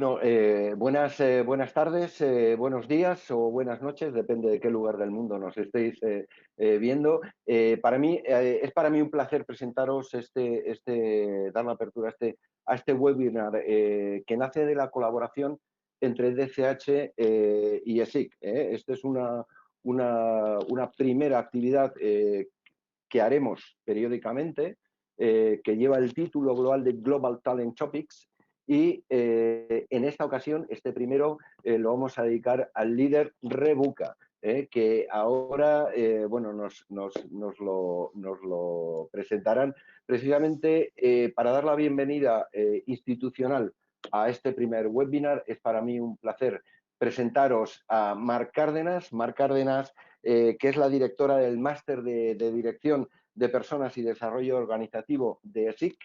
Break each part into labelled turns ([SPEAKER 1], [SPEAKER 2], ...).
[SPEAKER 1] Bueno, buenas tardes, buenos días o buenas noches, depende de qué lugar del mundo nos estéis viendo. Es para mí un placer presentaros dar la apertura a este webinar que nace de la colaboración entre DCH y ESIC. Esta es una primera actividad que haremos periódicamente, que lleva el título global de Global Talent Topics. Y en esta ocasión, este primero, lo vamos a dedicar al líder Rebuca, que ahora nos lo presentarán precisamente para dar la bienvenida institucional a este primer webinar. Es para mí un placer presentaros a Mar Cárdenas. Mar Cárdenas, que es la directora del Máster de Dirección de Personas y Desarrollo Organizativo de ESIC,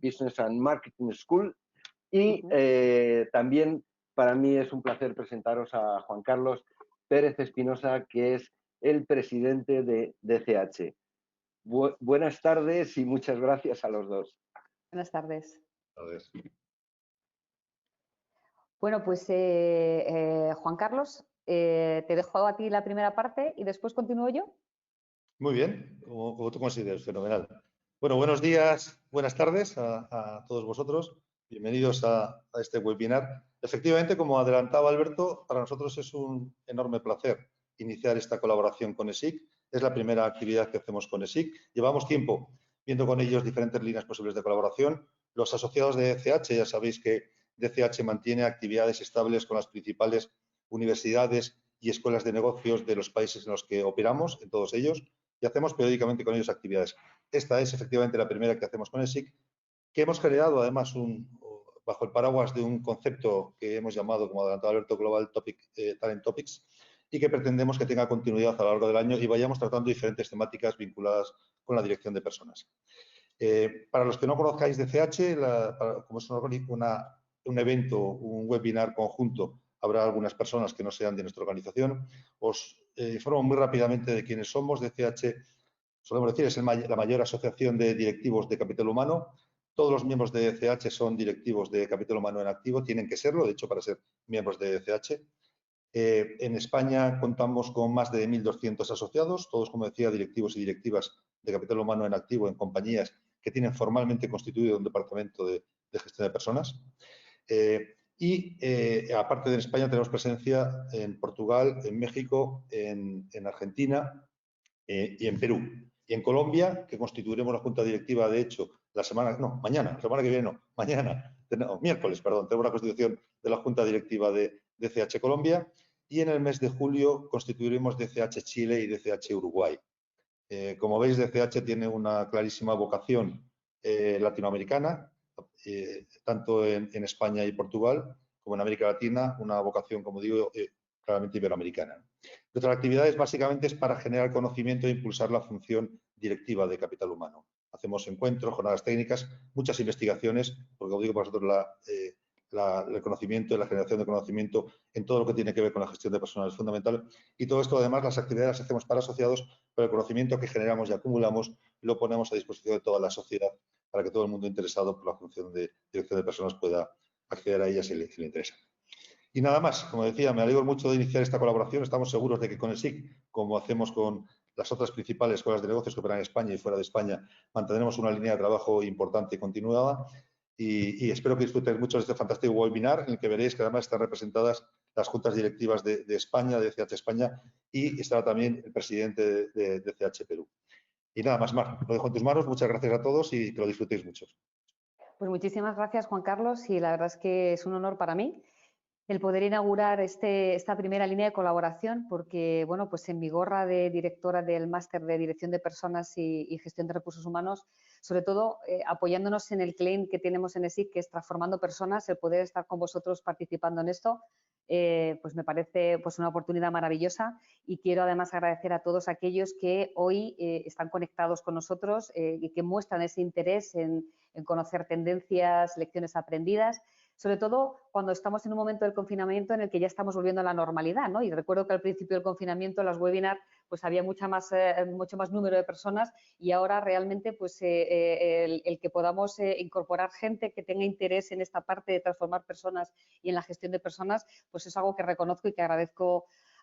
[SPEAKER 1] Business and Marketing School. Y también para mí es un placer presentaros a Juan Carlos Pérez Espinosa, que es el presidente de DCH. Buenas tardes y muchas gracias a los dos.
[SPEAKER 2] Buenas tardes.
[SPEAKER 3] Buenas tardes.
[SPEAKER 2] Bueno, pues Juan Carlos, te dejo a ti la primera parte y después continúo yo.
[SPEAKER 3] Muy bien, como tú consideres, fenomenal. Bueno, buenos días, buenas tardes a todos vosotros. Bienvenidos a este webinar. Efectivamente, como adelantaba Alberto, para nosotros es un enorme placer iniciar esta colaboración con ESIC. Es la primera actividad que hacemos con ESIC. Llevamos tiempo viendo con ellos diferentes líneas posibles de colaboración. Los asociados de DCH, ya sabéis que DCH mantiene actividades estables con las principales universidades y escuelas de negocios de los países en los que operamos, en todos ellos, y hacemos periódicamente con ellos actividades. Esta es efectivamente la primera que hacemos con ESIC, que hemos generado además bajo el paraguas de un concepto que hemos llamado, como adelantó Alberto, Global Talent Topics, y que pretendemos que tenga continuidad a lo largo del año y vayamos tratando diferentes temáticas vinculadas con la dirección de personas. Para los que no conozcáis DCH, como es un evento, un webinar conjunto, habrá algunas personas que no sean de nuestra organización. Os informo muy rápidamente de quiénes somos. DCH, solemos decir, es la mayor asociación de directivos de capital humano. Todos los miembros de DCH son directivos de capital humano en activo, tienen que serlo, de hecho, para ser miembros de DCH. En España contamos con más de 1.200 asociados, todos, como decía, directivos y directivas de capital humano en activo en compañías que tienen formalmente constituido un departamento de gestión de personas. Aparte de en España, tenemos presencia en Portugal, en México, en Argentina y en Perú. Y en Colombia, que constituiremos la junta directiva, de hecho, mañana, la semana que viene miércoles, perdón, tenemos la constitución de la junta directiva de DCH Colombia, y en el mes de julio constituiremos DCH Chile y DCH Uruguay. Como veis, DCH tiene una clarísima vocación latinoamericana, tanto en España y Portugal, como en América Latina, una vocación, como digo, claramente iberoamericana. Nuestra actividad básicamente es para generar conocimiento e impulsar la función directiva de capital humano. Hacemos encuentros, jornadas técnicas, muchas investigaciones, porque, como digo, para nosotros el conocimiento y la generación de conocimiento en todo lo que tiene que ver con la gestión de personas es fundamental. Y todo esto, además, las actividades las hacemos para asociados, pero el conocimiento que generamos y acumulamos lo ponemos a disposición de toda la sociedad para que todo el mundo interesado por la función de dirección de personas pueda acceder a ella si le interesa. Y nada más, como decía, me alegro mucho de iniciar esta colaboración. Estamos seguros de que con el SIC, como hacemos con las otras principales escuelas de negocios que operan en España y fuera de España, mantendremos una línea de trabajo importante y continuada. Y espero que disfrutéis mucho de este fantástico webinar, en el que veréis que además están representadas las juntas directivas de España, de DCH España, y estará también el presidente de DCH Perú. Y nada más, Mar, lo dejo en tus manos. Muchas gracias a todos y que lo disfrutéis mucho.
[SPEAKER 2] Pues muchísimas gracias, Juan Carlos, y la verdad es que es un honor para mí el poder inaugurar esta primera línea de colaboración, porque, bueno, pues en mi gorra de directora del Máster de Dirección de Personas y Gestión de Recursos Humanos, sobre todo apoyándonos en el claim que tenemos en ESIC, que es transformando personas, el poder estar con vosotros participando en esto, pues me parece pues una oportunidad maravillosa, y quiero además agradecer a todos aquellos que hoy están conectados con nosotros y que muestran ese interés en conocer tendencias, lecciones aprendidas. sobre todo cuando estamos en un momento del confinamiento en el que ya estamos volviendo a la normalidad, ¿no? Y recuerdo que al principio del confinamiento las webinars pues había mucho más número de personas y ahora realmente pues el que podamos incorporar gente que tenga interés en esta parte de transformar personas y en la gestión de personas, pues es algo que reconozco y que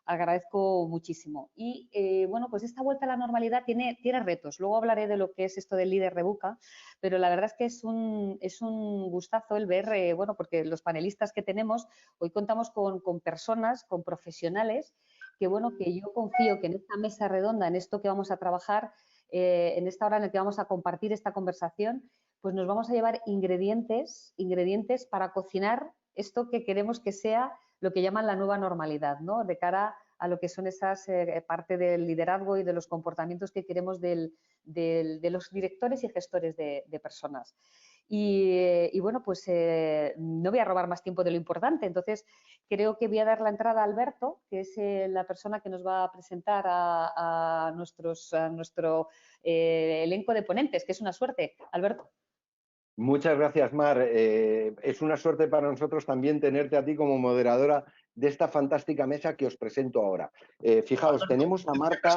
[SPEAKER 2] agradezco muchísimo. Y bueno, pues esta vuelta a la normalidad tiene retos. Luego hablaré de lo que es esto del líder Rebuca, pero la verdad es que es un gustazo el ver, bueno, porque los panelistas que tenemos, hoy contamos con personas, con profesionales, que bueno, que yo confío que en esta mesa redonda, en esto que vamos a trabajar, en esta hora en la que vamos a compartir esta conversación, pues nos vamos a llevar ingredientes para cocinar esto que queremos que sea lo que llaman la nueva normalidad, ¿no? De cara a lo que son esas parte del liderazgo y de los comportamientos que queremos de los directores y gestores de personas. Y bueno, pues no voy a robar más tiempo de lo importante, entonces creo que voy a dar la entrada a Alberto, que es la persona que nos va a presentar a nuestro elenco de ponentes, que es una suerte. Alberto.
[SPEAKER 1] Muchas gracias, Mar. Es una suerte para nosotros también tenerte a ti como moderadora de esta fantástica mesa que os presento ahora. Fijaos,
[SPEAKER 3] Alberto,
[SPEAKER 1] tenemos a Marta...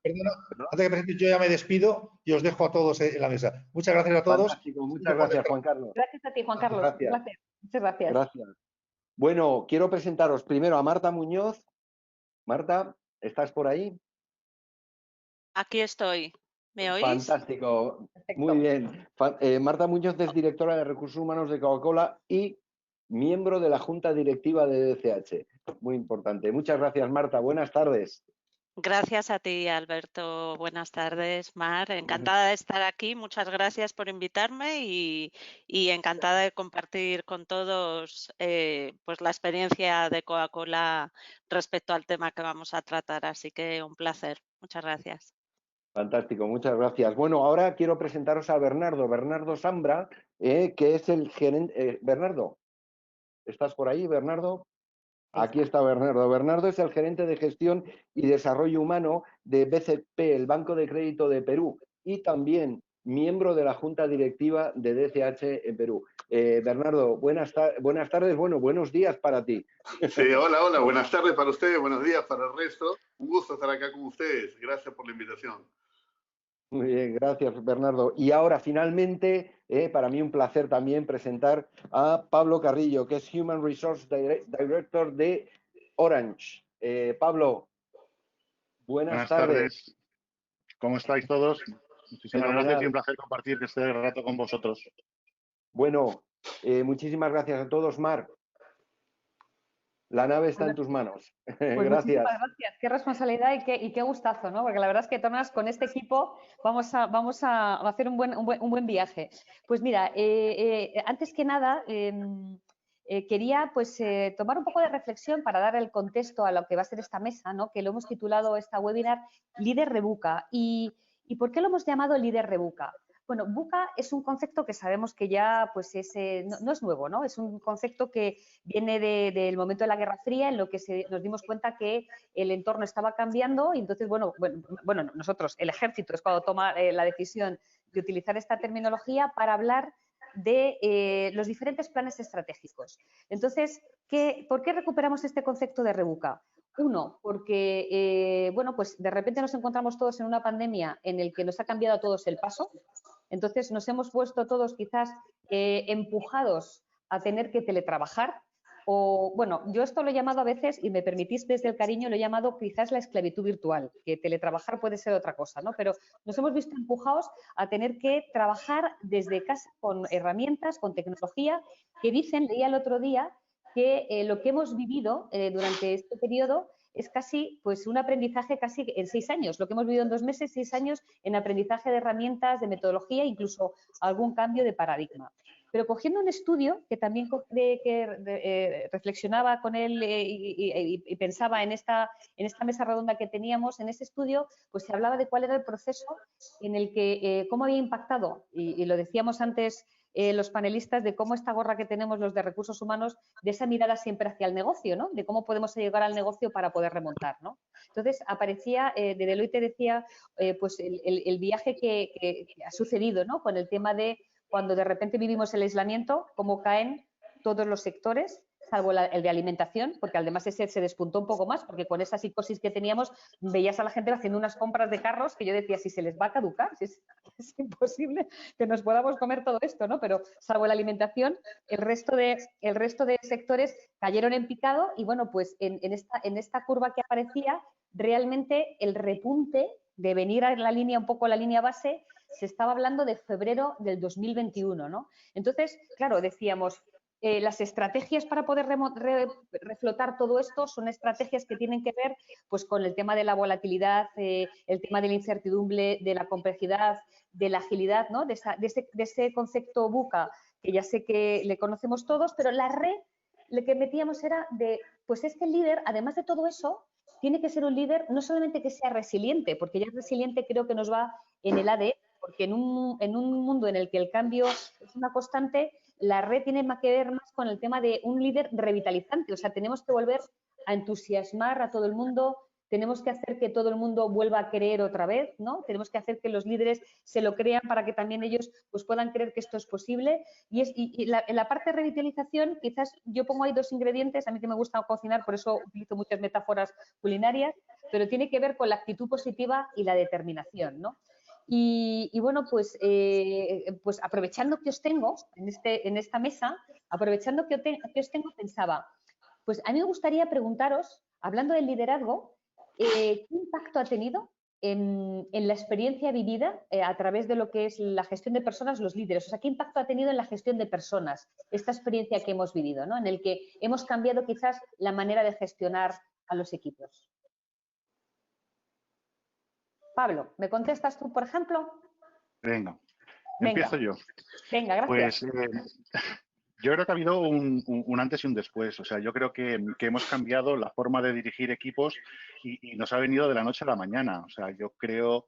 [SPEAKER 3] Perdona, antes de que presentes, yo ya me despido y os dejo a todos en la mesa. Muchas gracias a todos.
[SPEAKER 1] Fantástico, muchas gracias, Juan Carlos.
[SPEAKER 2] Gracias a ti, Juan Carlos.
[SPEAKER 1] Gracias.
[SPEAKER 2] Un placer. Muchas gracias.
[SPEAKER 1] Gracias. Bueno, quiero presentaros primero a Marta Muñoz. Marta, ¿estás por ahí?
[SPEAKER 4] Aquí estoy. ¿Me oís?
[SPEAKER 1] Fantástico.
[SPEAKER 2] Perfecto.
[SPEAKER 1] Muy bien. Marta Muñoz es directora de Recursos Humanos de Coca-Cola y miembro de la Junta Directiva de DCH. Muy importante. Muchas gracias, Marta. Buenas tardes.
[SPEAKER 4] Gracias a ti, Alberto. Buenas tardes, Mar. Encantada de estar aquí. Muchas gracias por invitarme y encantada de compartir con todos pues la experiencia de Coca-Cola respecto al tema que vamos a tratar. Así que un placer. Muchas gracias.
[SPEAKER 1] Fantástico, muchas gracias. Bueno, ahora quiero presentaros a Bernardo Zambra, que es el gerente. Bernardo, ¿estás por ahí, Bernardo? Aquí está Bernardo. Bernardo es el gerente de gestión y desarrollo humano de BCP, el Banco de Crédito de Perú, y también miembro de la Junta Directiva de DCH en Perú. Bernardo, buenas tardes, bueno, buenos días para ti.
[SPEAKER 5] Sí, hola, buenas tardes para ustedes, buenos días para el resto. Un gusto estar acá con ustedes. Gracias por la invitación.
[SPEAKER 1] Muy bien, gracias, Bernardo. Y ahora, finalmente, para mí un placer también presentar a Pablo Carrillo, que es Human Resource Director de Orange. Pablo, buenas tardes.
[SPEAKER 6] ¿Cómo estáis todos? Muchísimas
[SPEAKER 1] Fenomenal.
[SPEAKER 6] gracias y un placer compartir este rato con vosotros.
[SPEAKER 1] Bueno, muchísimas gracias a todos. Mar, la nave está en tus manos.
[SPEAKER 2] Pues
[SPEAKER 1] Gracias.
[SPEAKER 2] muchísimas gracias. Qué responsabilidad y qué gustazo, ¿no? Porque la verdad es que, Tomás, con este equipo vamos a hacer un buen viaje. Pues mira, antes que nada, quería pues tomar un poco de reflexión para dar el contexto a lo que va a ser esta mesa, ¿no? Que lo hemos titulado esta webinar Líder Rebuca. ¿Y por qué lo hemos llamado Líder Rebuca? Bueno, VUCA es un concepto que sabemos que ya pues no es nuevo, ¿no? Es un concepto que viene del momento de la Guerra Fría, en lo que nos dimos cuenta que el entorno estaba cambiando y entonces, bueno, nosotros, el ejército, es cuando toma la decisión de utilizar esta terminología para hablar de los diferentes planes estratégicos. Entonces, ¿por qué recuperamos este concepto de REVUCA? Uno, porque, bueno, pues de repente nos encontramos todos en una pandemia en el que nos ha cambiado a todos el paso. Entonces, nos hemos puesto todos quizás empujados a tener que teletrabajar. O, bueno, yo esto lo he llamado a veces, y me permitís desde el cariño, lo he llamado quizás la esclavitud virtual, que teletrabajar puede ser otra cosa, ¿no? Pero nos hemos visto empujados a tener que trabajar desde casa con herramientas, con tecnología, que dicen, leía el otro día, que lo que hemos vivido durante este periodo es casi pues un aprendizaje casi en 6 años, lo que hemos vivido en 2 meses, 6 años en aprendizaje de herramientas, de metodología, incluso algún cambio de paradigma. Pero cogiendo un estudio que también reflexionaba con él y pensaba en esta mesa redonda que teníamos, en ese estudio pues se hablaba de cuál era el proceso en el que, cómo había impactado, y lo decíamos antes los panelistas, de cómo esta gorra que tenemos los de recursos humanos, de esa mirada siempre hacia el negocio, ¿no? De cómo podemos llegar al negocio para poder remontar, ¿no? Entonces aparecía, de Deloitte decía, pues el viaje que ha sucedido, ¿no? Con el tema de cuando de repente vivimos el aislamiento, cómo caen todos los sectores, salvo el de alimentación, porque además ese se despuntó un poco más, porque con esa psicosis que teníamos veías a la gente haciendo unas compras de carros que yo decía, si se les va a caducar, si es imposible que nos podamos comer todo esto, ¿no? Pero salvo la alimentación, el resto de sectores cayeron en picado y bueno, pues en esta curva que aparecía, realmente el repunte de venir a la línea, un poco la línea base, se estaba hablando de febrero del 2021, ¿no? Entonces, claro, decíamos, las estrategias para poder reflotar todo esto son estrategias que tienen que ver pues, con el tema de la volatilidad, el tema de la incertidumbre, de la complejidad, de la agilidad, ¿no? de ese concepto VUCA, que ya sé que le conocemos todos, pero la red, lo que metíamos era de, pues es que el líder, además de todo eso, tiene que ser un líder no solamente que sea resiliente, porque ya resiliente creo que nos va en el ADN, porque en un mundo en el que el cambio es una constante, la red tiene que ver más con el tema de un líder revitalizante. O sea, tenemos que volver a entusiasmar a todo el mundo, tenemos que hacer que todo el mundo vuelva a creer otra vez, ¿no? Tenemos que hacer que los líderes se lo crean para que también ellos pues, puedan creer que esto es posible. En la parte de revitalización, quizás yo pongo ahí dos ingredientes, a mí que me gusta cocinar, por eso utilizo muchas metáforas culinarias, pero tiene que ver con la actitud positiva y la determinación, ¿no? Y bueno, pues aprovechando que os tengo en esta mesa, aprovechando que os tengo, pensaba, pues a mí me gustaría preguntaros, hablando del liderazgo, ¿qué impacto ha tenido en la experiencia vivida a través de lo que es la gestión de personas, los líderes? O sea, ¿qué impacto ha tenido en la gestión de personas esta experiencia que hemos vivido, ¿no? En el que hemos cambiado quizás la manera de gestionar a los equipos? Pablo, ¿me contestas tú, por ejemplo?
[SPEAKER 6] Venga,
[SPEAKER 2] Venga.
[SPEAKER 6] empiezo yo.
[SPEAKER 2] Venga, gracias.
[SPEAKER 6] Pues yo creo que ha habido un antes y un después. O sea, yo creo que hemos cambiado la forma de dirigir equipos y nos ha venido de la noche a la mañana. O sea, yo creo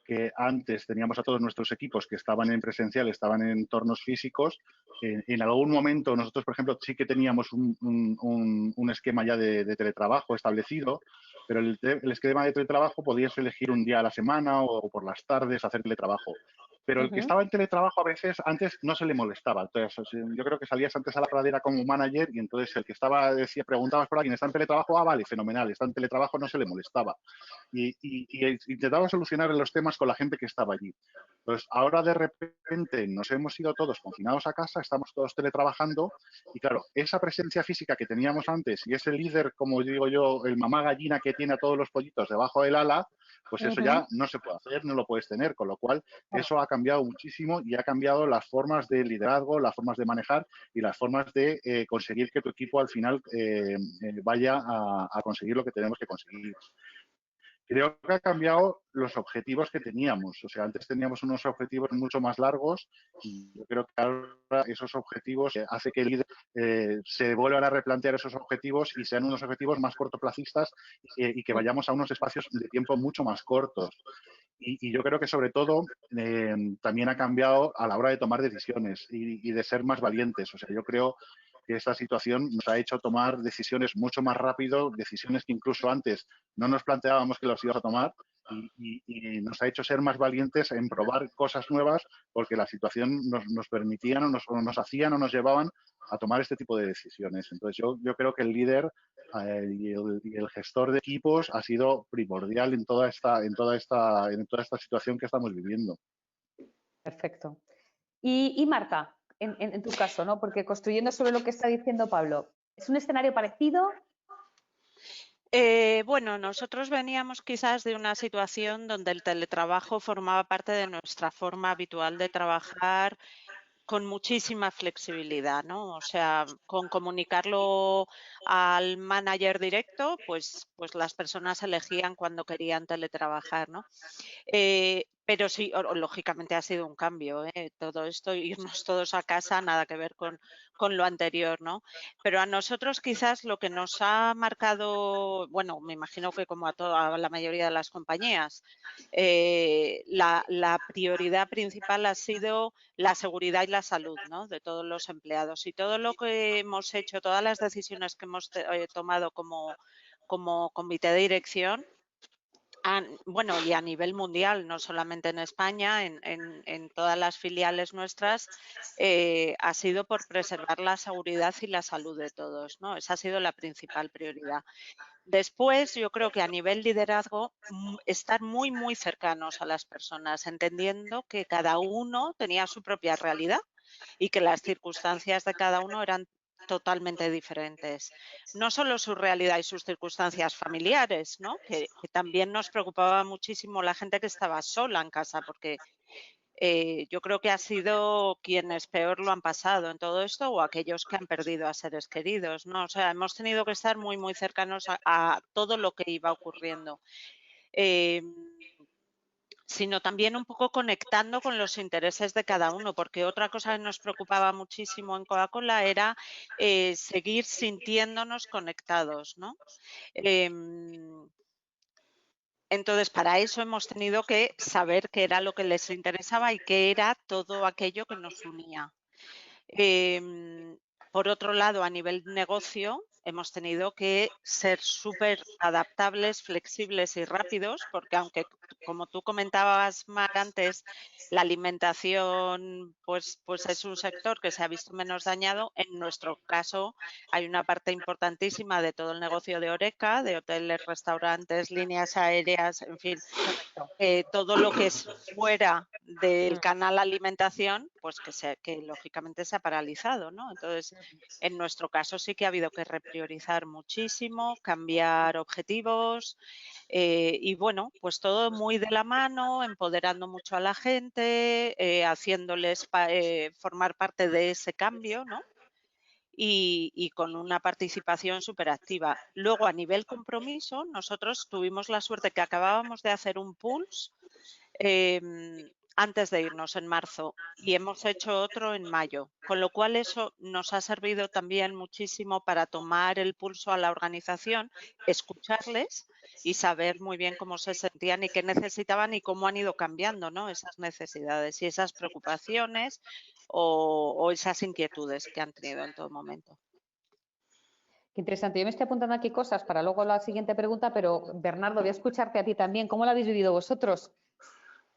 [SPEAKER 6] que antes teníamos a todos nuestros equipos que estaban en presencial, estaban en entornos físicos. En algún momento nosotros, por ejemplo, sí que teníamos un esquema ya de teletrabajo establecido, pero el esquema de teletrabajo podías elegir un día a la semana o por las tardes hacer teletrabajo. Pero el que estaba en teletrabajo a veces antes no se le molestaba. Entonces, yo creo que salías antes a la pradera como manager y entonces el que estaba decía, preguntabas por alguien, ¿está en teletrabajo? Ah, vale, fenomenal, está en teletrabajo, no se le molestaba. Y intentaba solucionar los temas con la gente que estaba allí. Entonces, ahora de repente nos hemos ido todos confinados a casa, estamos todos teletrabajando y claro, esa presencia física que teníamos antes y ese líder, como digo yo, el mamá gallina que tiene a todos los pollitos debajo del ala, pues eso ya no se puede hacer, no lo puedes tener, con lo cual eso ha cambiado muchísimo y ha cambiado las formas de liderazgo, las formas de manejar y las formas de conseguir que tu equipo al final vaya a conseguir lo que tenemos que conseguir. Creo que ha cambiado los objetivos que teníamos. O sea, antes teníamos unos objetivos mucho más largos y yo creo que ahora esos objetivos hace que el líder se vuelvan a replantear esos objetivos y sean unos objetivos más cortoplacistas y que vayamos a unos espacios de tiempo mucho más cortos. Y yo creo que sobre todo también ha cambiado a la hora de tomar decisiones y de ser más valientes. O sea, yo creo que esta situación nos ha hecho tomar decisiones mucho más rápido, decisiones que incluso antes no nos planteábamos que las íbamos a tomar y nos ha hecho ser más valientes en probar cosas nuevas porque la situación nos permitían o nos hacían o nos llevaban a tomar este tipo de decisiones. Entonces yo creo que el líder y el gestor de equipos ha sido primordial en toda esta situación que estamos viviendo.
[SPEAKER 2] Perfecto. Y Marta, en tu caso, ¿no? Porque construyendo sobre lo que está diciendo Pablo, ¿es un escenario parecido?
[SPEAKER 4] Bueno, nosotros veníamos quizás de una situación donde el teletrabajo formaba parte de nuestra forma habitual de trabajar con muchísima flexibilidad, ¿no? O sea, con comunicarlo al manager directo, pues las personas elegían cuando querían teletrabajar, ¿no? Pero sí, lógicamente ha sido un cambio, todo esto, irnos todos a casa, nada que ver con lo anterior, ¿no? Pero a nosotros quizás lo que nos ha marcado, bueno, me imagino que como a la mayoría de las compañías, la prioridad principal ha sido la seguridad y la salud, ¿no? De todos los empleados. Y todo lo que hemos hecho, todas las decisiones que hemos tomado como comité de dirección, Bueno, y a nivel mundial, no solamente en España, en todas las filiales nuestras, ha sido por preservar la seguridad y la salud de todos, ¿no? Esa ha sido la principal prioridad. Después, yo creo que a nivel liderazgo, estar muy, muy cercanos a las personas, entendiendo que cada uno tenía su propia realidad y que las circunstancias de cada uno eran totalmente diferentes. No solo su realidad y sus circunstancias familiares, ¿no? Que también nos preocupaba muchísimo la gente que estaba sola en casa, porque yo creo que ha sido quienes peor lo han pasado en todo esto o aquellos que han perdido a seres queridos, ¿no? O sea, hemos tenido que estar muy, muy cercanos a todo lo que iba ocurriendo. Sino también un poco conectando con los intereses de cada uno, porque otra cosa que nos preocupaba muchísimo en Coca-Cola era seguir sintiéndonos conectados, ¿no? Entonces, para eso hemos tenido que saber qué era lo que les interesaba y qué era todo aquello que nos unía. Por otro lado, a nivel negocio, hemos tenido que ser súper adaptables, flexibles y rápidos, porque aunque, como tú comentabas, Mar, antes, la alimentación pues es un sector que se ha visto menos dañado, en nuestro caso hay una parte importantísima de todo el negocio de Horeca, de hoteles, restaurantes, líneas aéreas, en fin, todo lo que es fuera del canal alimentación, pues que lógicamente se ha paralizado, ¿no? Entonces, en nuestro caso sí que ha habido que repriorizar muchísimo, cambiar objetivos y bueno, pues todo muy de la mano, empoderando mucho a la gente, haciéndoles formar parte de ese cambio, ¿no? Y con una participación súper activa. Luego, a nivel compromiso, nosotros tuvimos la suerte que acabábamos de hacer un pulse antes de irnos en marzo y hemos hecho otro en mayo, con lo cual eso nos ha servido también muchísimo para tomar el pulso a la organización, escucharles y saber muy bien cómo se sentían y qué necesitaban y cómo han ido cambiando, ¿no? Esas necesidades y esas preocupaciones o esas inquietudes que han tenido en todo momento.
[SPEAKER 2] Qué interesante. Yo me estoy apuntando aquí cosas para luego la siguiente pregunta, pero Bernardo, voy a escucharte a ti también. ¿Cómo lo habéis vivido vosotros?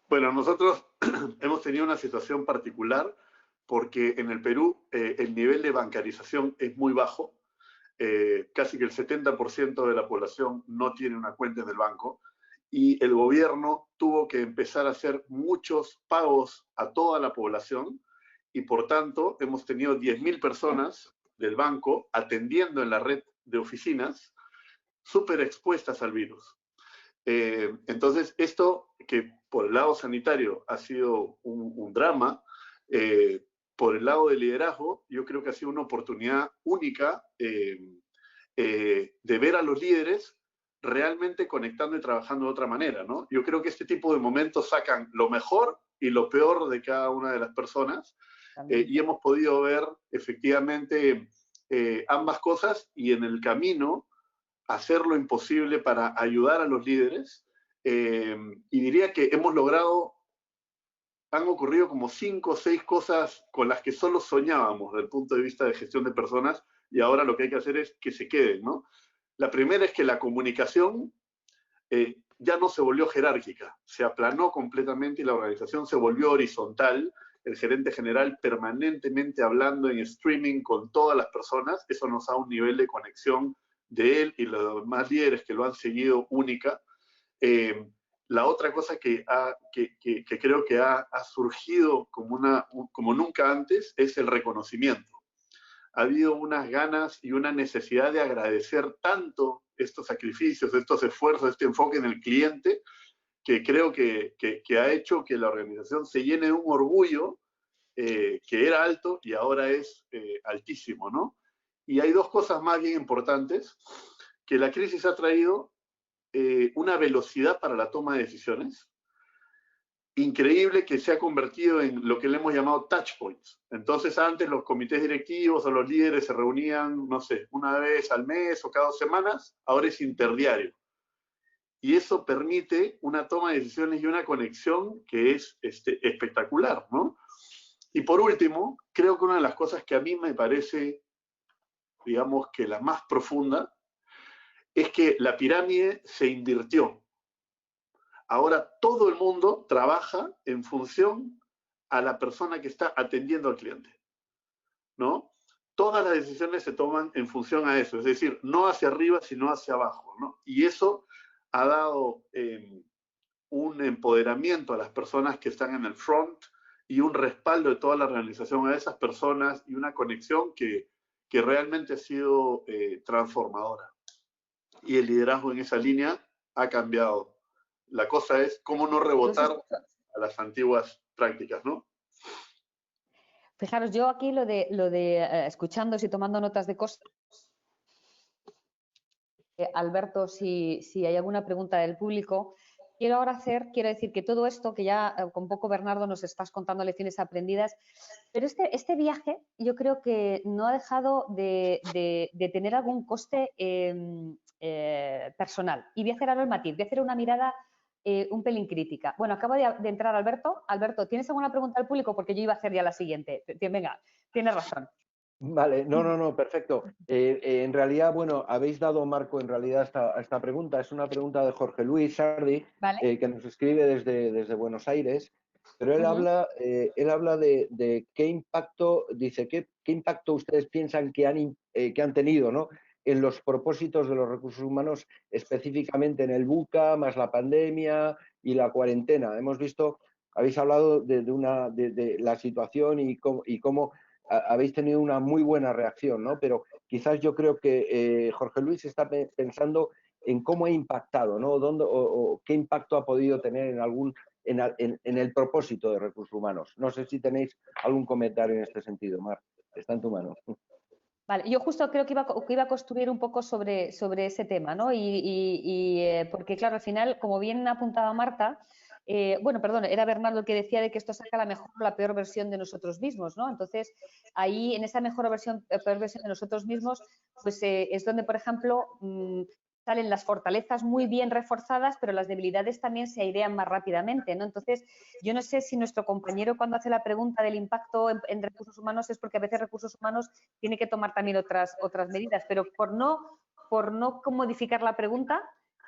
[SPEAKER 5] Bueno, nosotros hemos tenido una situación particular porque en el Perú el nivel de bancarización es muy bajo. Casi que el 70% de la población no tiene una cuenta en el banco y el gobierno tuvo que empezar a hacer muchos pagos a toda la población y por tanto hemos tenido 10.000 personas del banco atendiendo en la red de oficinas súper expuestas al virus. Entonces, esto que por el lado sanitario ha sido un drama, por el lado del liderazgo, yo creo que ha sido una oportunidad única de ver a los líderes realmente conectando y trabajando de otra manera, ¿no? Yo creo que este tipo de momentos sacan lo mejor y lo peor de cada una de las personas y hemos podido ver efectivamente ambas cosas y en el camino hacer lo imposible para ayudar a los líderes y diría que hemos logrado, han ocurrido como 5 o 6 cosas con las que solo soñábamos desde el punto de vista de gestión de personas y ahora lo que hay que hacer es que se queden, ¿no? La primera es que la comunicación ya no se volvió jerárquica, se aplanó completamente y la organización se volvió horizontal, el gerente general permanentemente hablando en streaming con todas las personas, eso nos da un nivel de conexión de él y los demás líderes que lo han seguido única. La otra cosa que creo que ha surgido como nunca antes es el reconocimiento. Ha habido unas ganas y una necesidad de agradecer tanto estos sacrificios, estos esfuerzos, este enfoque en el cliente, que creo que ha hecho que la organización se llene de un orgullo que era alto y ahora es altísimo, ¿no? Y hay dos cosas más bien importantes, que la crisis ha traído una velocidad para la toma de decisiones increíble que se ha convertido en lo que le hemos llamado touch points. Entonces antes los comités directivos o los líderes se reunían, no sé, una vez al mes o cada 2 semanas, ahora es interdiario. Y eso permite una toma de decisiones y una conexión que es espectacular, ¿no? Y por último, creo que una de las cosas que a mí me parece, digamos que la más profunda, es que la pirámide se invirtió. Ahora todo el mundo trabaja en función a la persona que está atendiendo al cliente, ¿no? Todas las decisiones se toman en función a eso, es decir, no hacia arriba, sino hacia abajo, ¿no? Y eso ha dado un empoderamiento a las personas que están en el front y un respaldo de toda la organización a esas personas y una conexión que realmente ha sido transformadora. Y el liderazgo en esa línea ha cambiado. La cosa es cómo no rebotar a las antiguas prácticas, ¿no?
[SPEAKER 2] Fijaros, yo aquí lo de escuchando y tomando notas de cosas. Alberto, si hay alguna pregunta del público, quiero decir que todo esto que ya con poco Bernardo nos estás contando lecciones aprendidas, pero este viaje yo creo que no ha dejado de tener algún coste personal. Y voy a hacer ahora el matiz, voy a hacer una mirada un pelín crítica. Bueno, acaba de entrar Alberto. Alberto, ¿tienes alguna pregunta al público? Porque yo iba a hacer ya la siguiente. Venga, tienes razón.
[SPEAKER 1] Vale, no, perfecto. En realidad, bueno, habéis dado marco en realidad a esta pregunta. Es una pregunta de Jorge Luis Sardi,
[SPEAKER 2] ¿Vale?
[SPEAKER 1] que nos escribe desde Buenos Aires, pero él habla de qué impacto, dice, qué impacto ustedes piensan que han tenido, ¿no?, en los propósitos de los recursos humanos, específicamente en el VUCA, más la pandemia y la cuarentena. Hemos visto, habéis hablado de la situación y cómo habéis tenido una muy buena reacción, ¿no? Pero quizás yo creo que Jorge Luis está pensando en cómo ha impactado, ¿no? O qué impacto ha podido tener en el propósito de recursos humanos. No sé si tenéis algún comentario en este sentido, Mar. Está en tu mano.
[SPEAKER 2] Vale, yo justo creo que iba a construir un poco sobre ese tema, ¿no? Porque, claro, al final, como bien ha apuntado Marta, bueno, perdón, era Bernardo el que decía de que esto saca la mejor o la peor versión de nosotros mismos, ¿no? Entonces, ahí, en esa peor versión de nosotros mismos, pues es donde, por ejemplo, salen las fortalezas muy bien reforzadas, pero las debilidades también se airean más rápidamente, ¿no? Entonces, yo no sé si nuestro compañero, cuando hace la pregunta del impacto en recursos humanos, es porque a veces recursos humanos tiene que tomar también otras medidas, pero por no modificar la pregunta,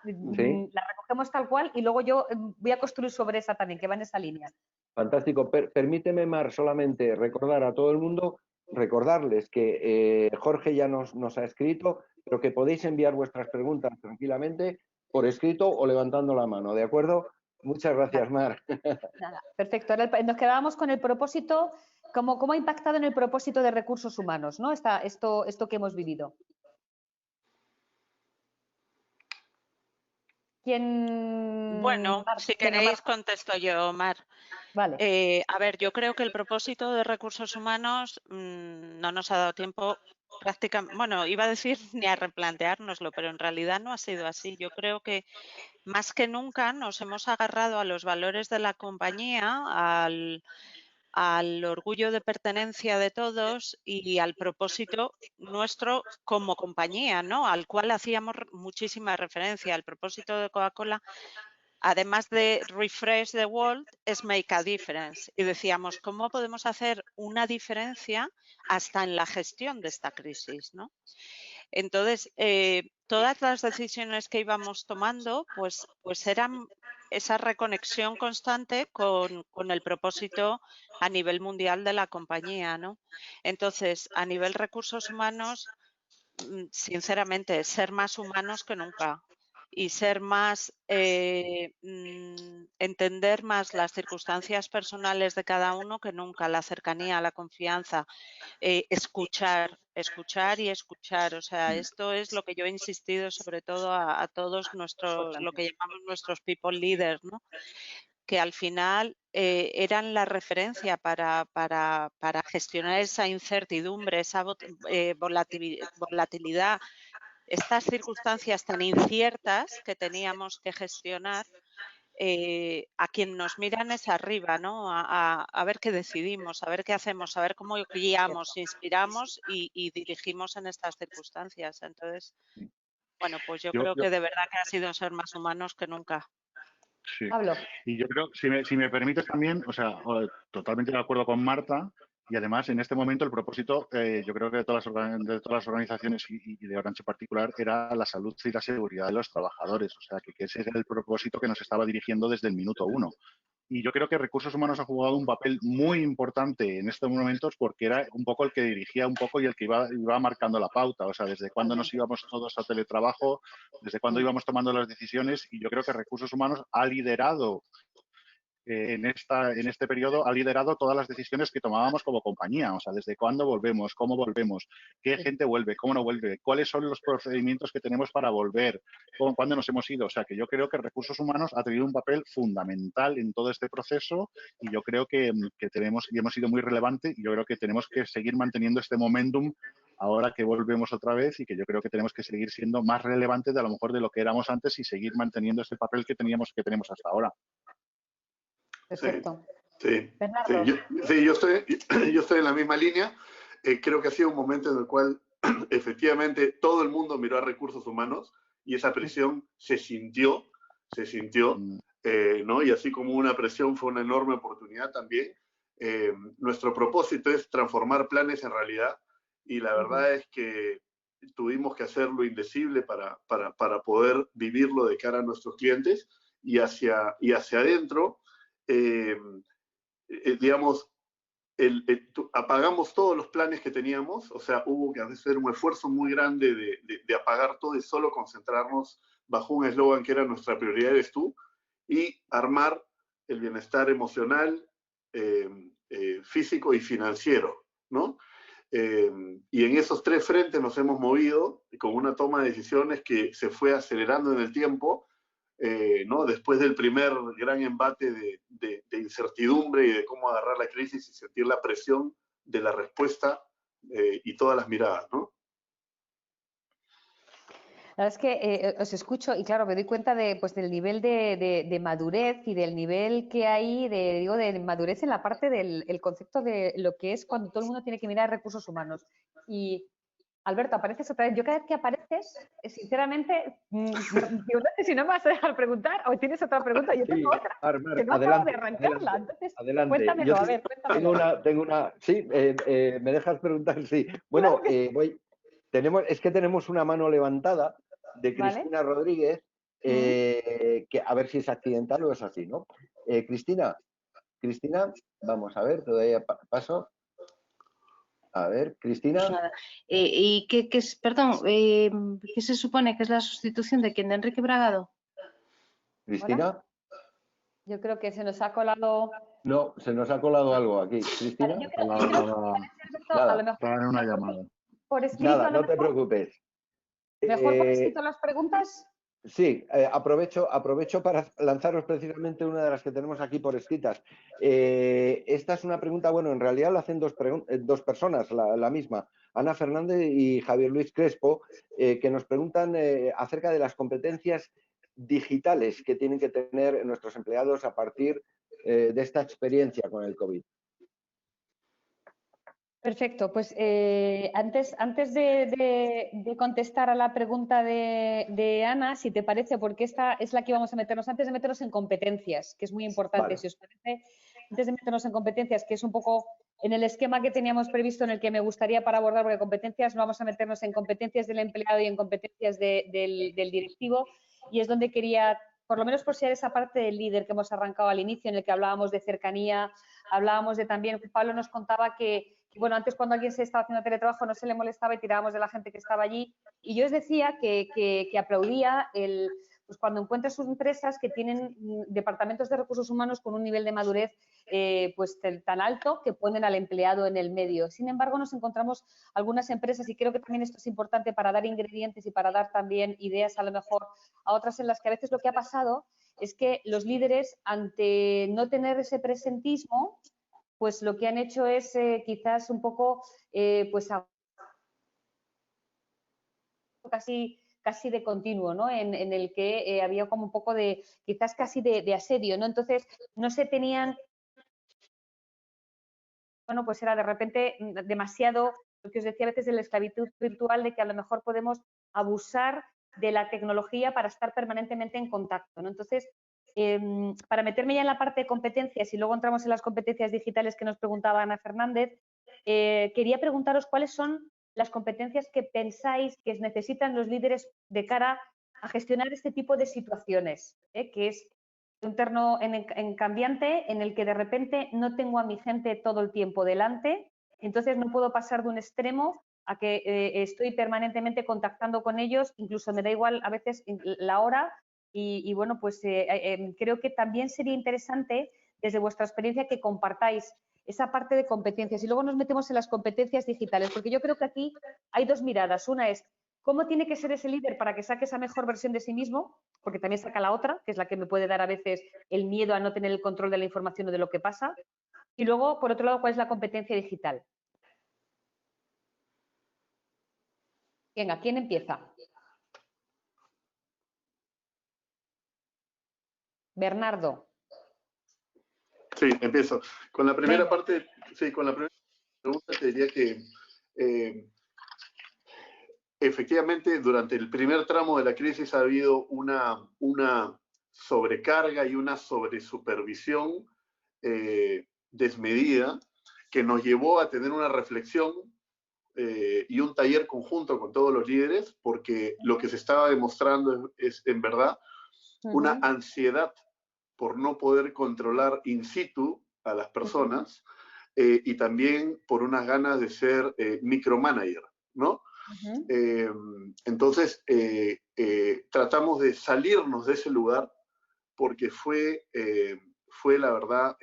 [SPEAKER 1] ¿Sí?
[SPEAKER 2] la recogemos tal cual y luego yo voy a construir sobre esa también, que va en esa línea.
[SPEAKER 1] Fantástico. Permíteme, Mar, solamente recordar a todo el mundo, recordarles que Jorge ya nos ha escrito, pero que podéis enviar vuestras preguntas tranquilamente por escrito o levantando la mano, ¿de acuerdo? Muchas gracias, Mar.
[SPEAKER 2] Nada, perfecto. Nos quedábamos con el propósito, ¿cómo ha impactado en el propósito de recursos humanos, ¿no? Esto que hemos vivido. ¿Quién?
[SPEAKER 4] Bueno, si queréis contesto yo, Mar.
[SPEAKER 2] Vale.
[SPEAKER 4] A ver, yo creo que el propósito de recursos humanos no nos ha dado tiempo prácticamente, bueno, iba a decir ni a replanteárnoslo, pero en realidad no ha sido así. Yo creo que más que nunca nos hemos agarrado a los valores de la compañía, al orgullo de pertenencia de todos y al propósito nuestro como compañía, ¿no? Al cual hacíamos muchísima referencia. El propósito de Coca-Cola, además de refresh the world, es make a difference. Y decíamos, ¿cómo podemos hacer una diferencia hasta en la gestión de esta crisis, ¿no? Entonces, todas las decisiones que íbamos tomando, pues eran esa reconexión constante con el propósito a nivel mundial de la compañía, ¿no? Entonces, a nivel recursos humanos, sinceramente, ser más humanos que nunca y ser más, entender más las circunstancias personales de cada uno que nunca, la cercanía, la confianza, escuchar y escuchar. O sea, esto es lo que yo he insistido sobre todo a todos lo que llamamos nuestros people leaders, ¿no? Que al final eran la referencia para gestionar esa incertidumbre, esa volatilidad, estas circunstancias tan inciertas que teníamos que gestionar. A quien nos miran es arriba, ¿no? A ver qué decidimos, a ver qué hacemos, a ver cómo guiamos, inspiramos y dirigimos en estas circunstancias. Entonces, bueno, pues yo creo que de verdad que ha sido ser más humanos que nunca.
[SPEAKER 6] Sí. Y yo creo, si me permites también, o sea, totalmente de acuerdo con Marta, Y además, en este momento, el propósito, yo creo que de todas las organizaciones y de Orange en particular, era la salud y la seguridad de los trabajadores. O sea, que ese era el propósito que nos estaba dirigiendo desde el minuto uno. Y yo creo que Recursos Humanos ha jugado un papel muy importante en estos momentos porque era un poco el que dirigía un poco y el que iba marcando la pauta. O sea, desde cuándo nos íbamos todos a teletrabajo, desde cuándo íbamos tomando las decisiones. Y yo creo que Recursos Humanos ha liderado en este periodo, ha liderado todas las decisiones que tomábamos como compañía. O sea, desde cuándo volvemos, cómo volvemos, qué gente vuelve, cómo no vuelve, cuáles son los procedimientos que tenemos para volver, cuándo nos hemos ido. O sea, que yo creo que Recursos Humanos ha tenido un papel fundamental en todo este proceso y yo creo que tenemos y hemos sido muy relevante y yo creo que tenemos que seguir manteniendo este momentum ahora que volvemos otra vez y que yo creo que tenemos que seguir siendo más relevantes de a lo mejor de lo que éramos antes y seguir manteniendo este papel que tenemos hasta ahora.
[SPEAKER 2] Perfecto.
[SPEAKER 5] Sí, yo estoy en la misma línea. Creo que ha sido un momento en el cual efectivamente todo el mundo miró a Recursos Humanos y esa presión se sintió, ¿no? Y así como una presión fue una enorme oportunidad también. Nuestro propósito es transformar planes en realidad y la verdad es que tuvimos que hacer lo indecible para poder vivirlo de cara a nuestros clientes y hacia adentro. Digamos, apagamos todos los planes que teníamos, o sea, hubo que hacer un esfuerzo muy grande de apagar todo y solo concentrarnos bajo un eslogan que era nuestra prioridad eres tú, y armar el bienestar emocional, físico y financiero, ¿no? Y en esos tres frentes nos hemos movido con una toma de decisiones que se fue acelerando en el tiempo, ¿no? Después del primer gran embate de incertidumbre y de cómo agarrar la crisis y sentir la presión de la respuesta y todas las miradas, ¿no?
[SPEAKER 2] La verdad es que os escucho y claro, me doy cuenta pues, del nivel de madurez y del nivel que hay de madurez en la parte del concepto de lo que es cuando todo el mundo tiene que mirar recursos humanos. Y Alberto, apareces otra vez. Yo cada vez que apareces, sinceramente, no sé si no me vas a dejar preguntar o tienes otra pregunta. Yo tengo otra, que no acabo de arrancarla. Entonces, cuéntamelo, a ver, cuéntamelo.
[SPEAKER 1] Tengo una, sí, me dejas preguntar, sí. Bueno, tenemos una mano levantada de Cristina Rodríguez, que a ver si es accidental o es así, ¿no? Cristina, vamos a ver, todavía paso. A ver, Cristina.
[SPEAKER 7] Nada. ¿Y qué es, perdón, qué se supone que es la sustitución de quién? ¿De Enrique Bragado?
[SPEAKER 1] Cristina.
[SPEAKER 2] ¿Hola? Yo creo que se nos ha colado.
[SPEAKER 1] No, se nos ha colado algo aquí. Cristina.
[SPEAKER 2] A lo mejor
[SPEAKER 6] una llamada.
[SPEAKER 2] Por escrito,
[SPEAKER 1] nada, no te preocupes.
[SPEAKER 2] Mejor por escrito las preguntas.
[SPEAKER 1] Sí, aprovecho para lanzaros precisamente una de las que tenemos aquí por escritas. Esta es una pregunta, bueno, en realidad la hacen dos personas, la misma, Ana Fernández y Javier Luis Crespo, que nos preguntan acerca de las competencias digitales que tienen que tener nuestros empleados a partir de esta experiencia con el COVID.
[SPEAKER 2] Perfecto, pues antes de contestar a la pregunta de Ana, si te parece, porque esta es la que vamos a meternos, antes de meternos en competencias, que es muy importante, vale. Si os parece, antes de meternos en competencias, que es un poco en el esquema que teníamos previsto en el que me gustaría para abordar, porque competencias, no vamos a meternos en competencias del empleado y en competencias del directivo, y es donde quería, por lo menos por ser esa parte del líder que hemos arrancado al inicio, en el que hablábamos de cercanía, hablábamos de también, Pablo nos contaba que bueno, antes cuando alguien se estaba haciendo teletrabajo no se le molestaba y tirábamos de la gente que estaba allí. Y yo os decía que aplaudía pues cuando encuentras empresas que tienen departamentos de recursos humanos con un nivel de madurez pues tan alto que ponen al empleado en el medio. Sin embargo, nos encontramos algunas empresas, y creo que también esto es importante para dar ingredientes y para dar también ideas a lo mejor a otras, en las que a veces lo que ha pasado es que los líderes, ante no tener ese presentismo, pues lo que han hecho es quizás un poco, pues casi de continuo, ¿no? En el que había como un poco de, quizás casi de asedio, ¿no? Entonces, no se tenían, bueno, pues era de repente demasiado, lo que os decía a veces de la esclavitud virtual, de que a lo mejor podemos abusar de la tecnología para estar permanentemente en contacto, ¿no? Entonces, Para meterme ya en la parte de competencias y luego entramos en las competencias digitales que nos preguntaba Ana Fernández, quería preguntaros cuáles son las competencias que pensáis que necesitan los líderes de cara a gestionar este tipo de situaciones, que es un terreno en cambiante en el que de repente no tengo a mi gente todo el tiempo delante, entonces no puedo pasar de un extremo a que estoy permanentemente contactando con ellos, incluso me da igual a veces la hora y bueno, pues creo que también sería interesante desde vuestra experiencia que compartáis esa parte de competencias y luego nos metemos en las competencias digitales, porque yo creo que aquí hay dos miradas. Una es cómo tiene que ser ese líder para que saque esa mejor versión de sí mismo, porque también saca la otra, que es la que me puede dar a veces el miedo a no tener el control de la información o de lo que pasa. Y luego, por otro lado, ¿cuál es la competencia digital? Venga, ¿quién empieza? Bernardo.
[SPEAKER 5] Sí, empiezo. Con la primera parte, sí, con la primera pregunta te diría que efectivamente durante el primer tramo de la crisis ha habido una sobrecarga y una sobresupervisión desmedida que nos llevó a tener una reflexión y un taller conjunto con todos los líderes, porque lo que se estaba demostrando es en verdad una ansiedad por no poder controlar in situ a las personas y también por unas ganas de ser micromanager, ¿no? Entonces, tratamos de salirnos de ese lugar porque fue la verdad,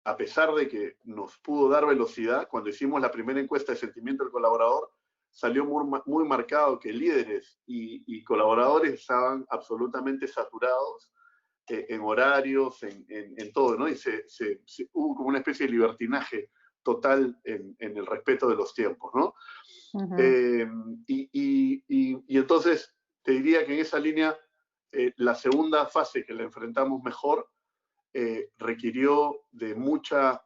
[SPEAKER 5] a pesar de que nos pudo dar velocidad, cuando hicimos la primera encuesta de sentimiento del colaborador, salió muy marcado que líderes y colaboradores estaban absolutamente saturados en horarios, en todo, ¿no? Y hubo como una especie de libertinaje total en el respeto de los tiempos, ¿no? Y entonces te diría que en esa línea la segunda fase que la enfrentamos mejor requirió de mucha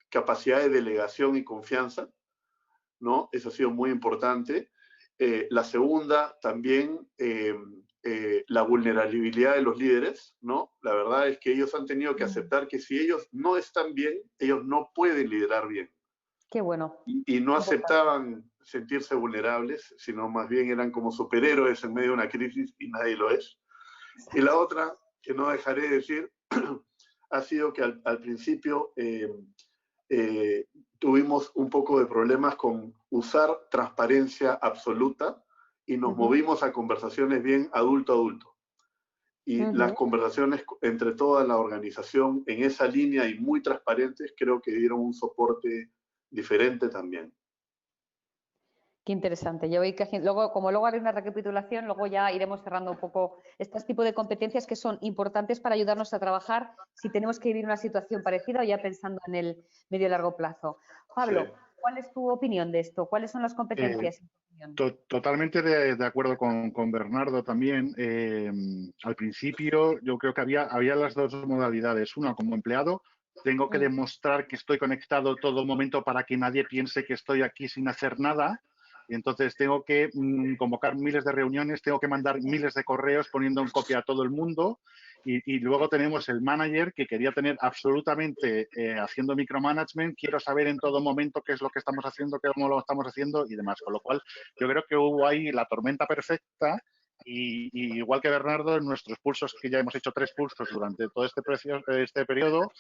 [SPEAKER 5] capacidad de delegación y confianza, ¿no? Eso ha sido muy importante. La segunda también la vulnerabilidad de los líderes, ¿no? La verdad es que ellos han tenido que aceptar que si ellos no están bien, ellos no pueden liderar bien.
[SPEAKER 2] Qué bueno.
[SPEAKER 5] Y no aceptaban sentirse vulnerables, sino más bien eran como superhéroes en medio de una crisis y nadie lo es. Y la otra, que no dejaré de decir, ha sido que al principio tuvimos un poco de problemas con usar transparencia absoluta y nos movimos a conversaciones bien adulto a adulto. Y las conversaciones entre toda la organización en esa línea y muy transparentes creo que dieron un soporte diferente también.
[SPEAKER 2] Qué interesante. Yo luego haré una recapitulación, luego ya iremos cerrando un poco estos tipos de competencias que son importantes para ayudarnos a trabajar si tenemos que vivir una situación parecida o ya pensando en el medio y largo plazo. Pablo, sí. ¿Cuál es tu opinión de esto? ¿Cuáles son las competencias?
[SPEAKER 6] Totalmente de acuerdo con Bernardo también. Al principio yo creo que había las dos modalidades. Una, como empleado, tengo que demostrar que estoy conectado todo momento para que nadie piense que estoy aquí sin hacer nada. Y entonces tengo que convocar miles de reuniones, tengo que mandar miles de correos poniendo en copia a todo el mundo. Y luego tenemos el manager que quería tener absolutamente haciendo micromanagement, quiero saber en todo momento qué es lo que estamos haciendo, cómo lo estamos haciendo y demás. Con lo cual yo creo que hubo ahí la tormenta perfecta. Y igual que Bernardo, en nuestros pulsos, que ya hemos hecho 3 pulsos durante todo este periodo,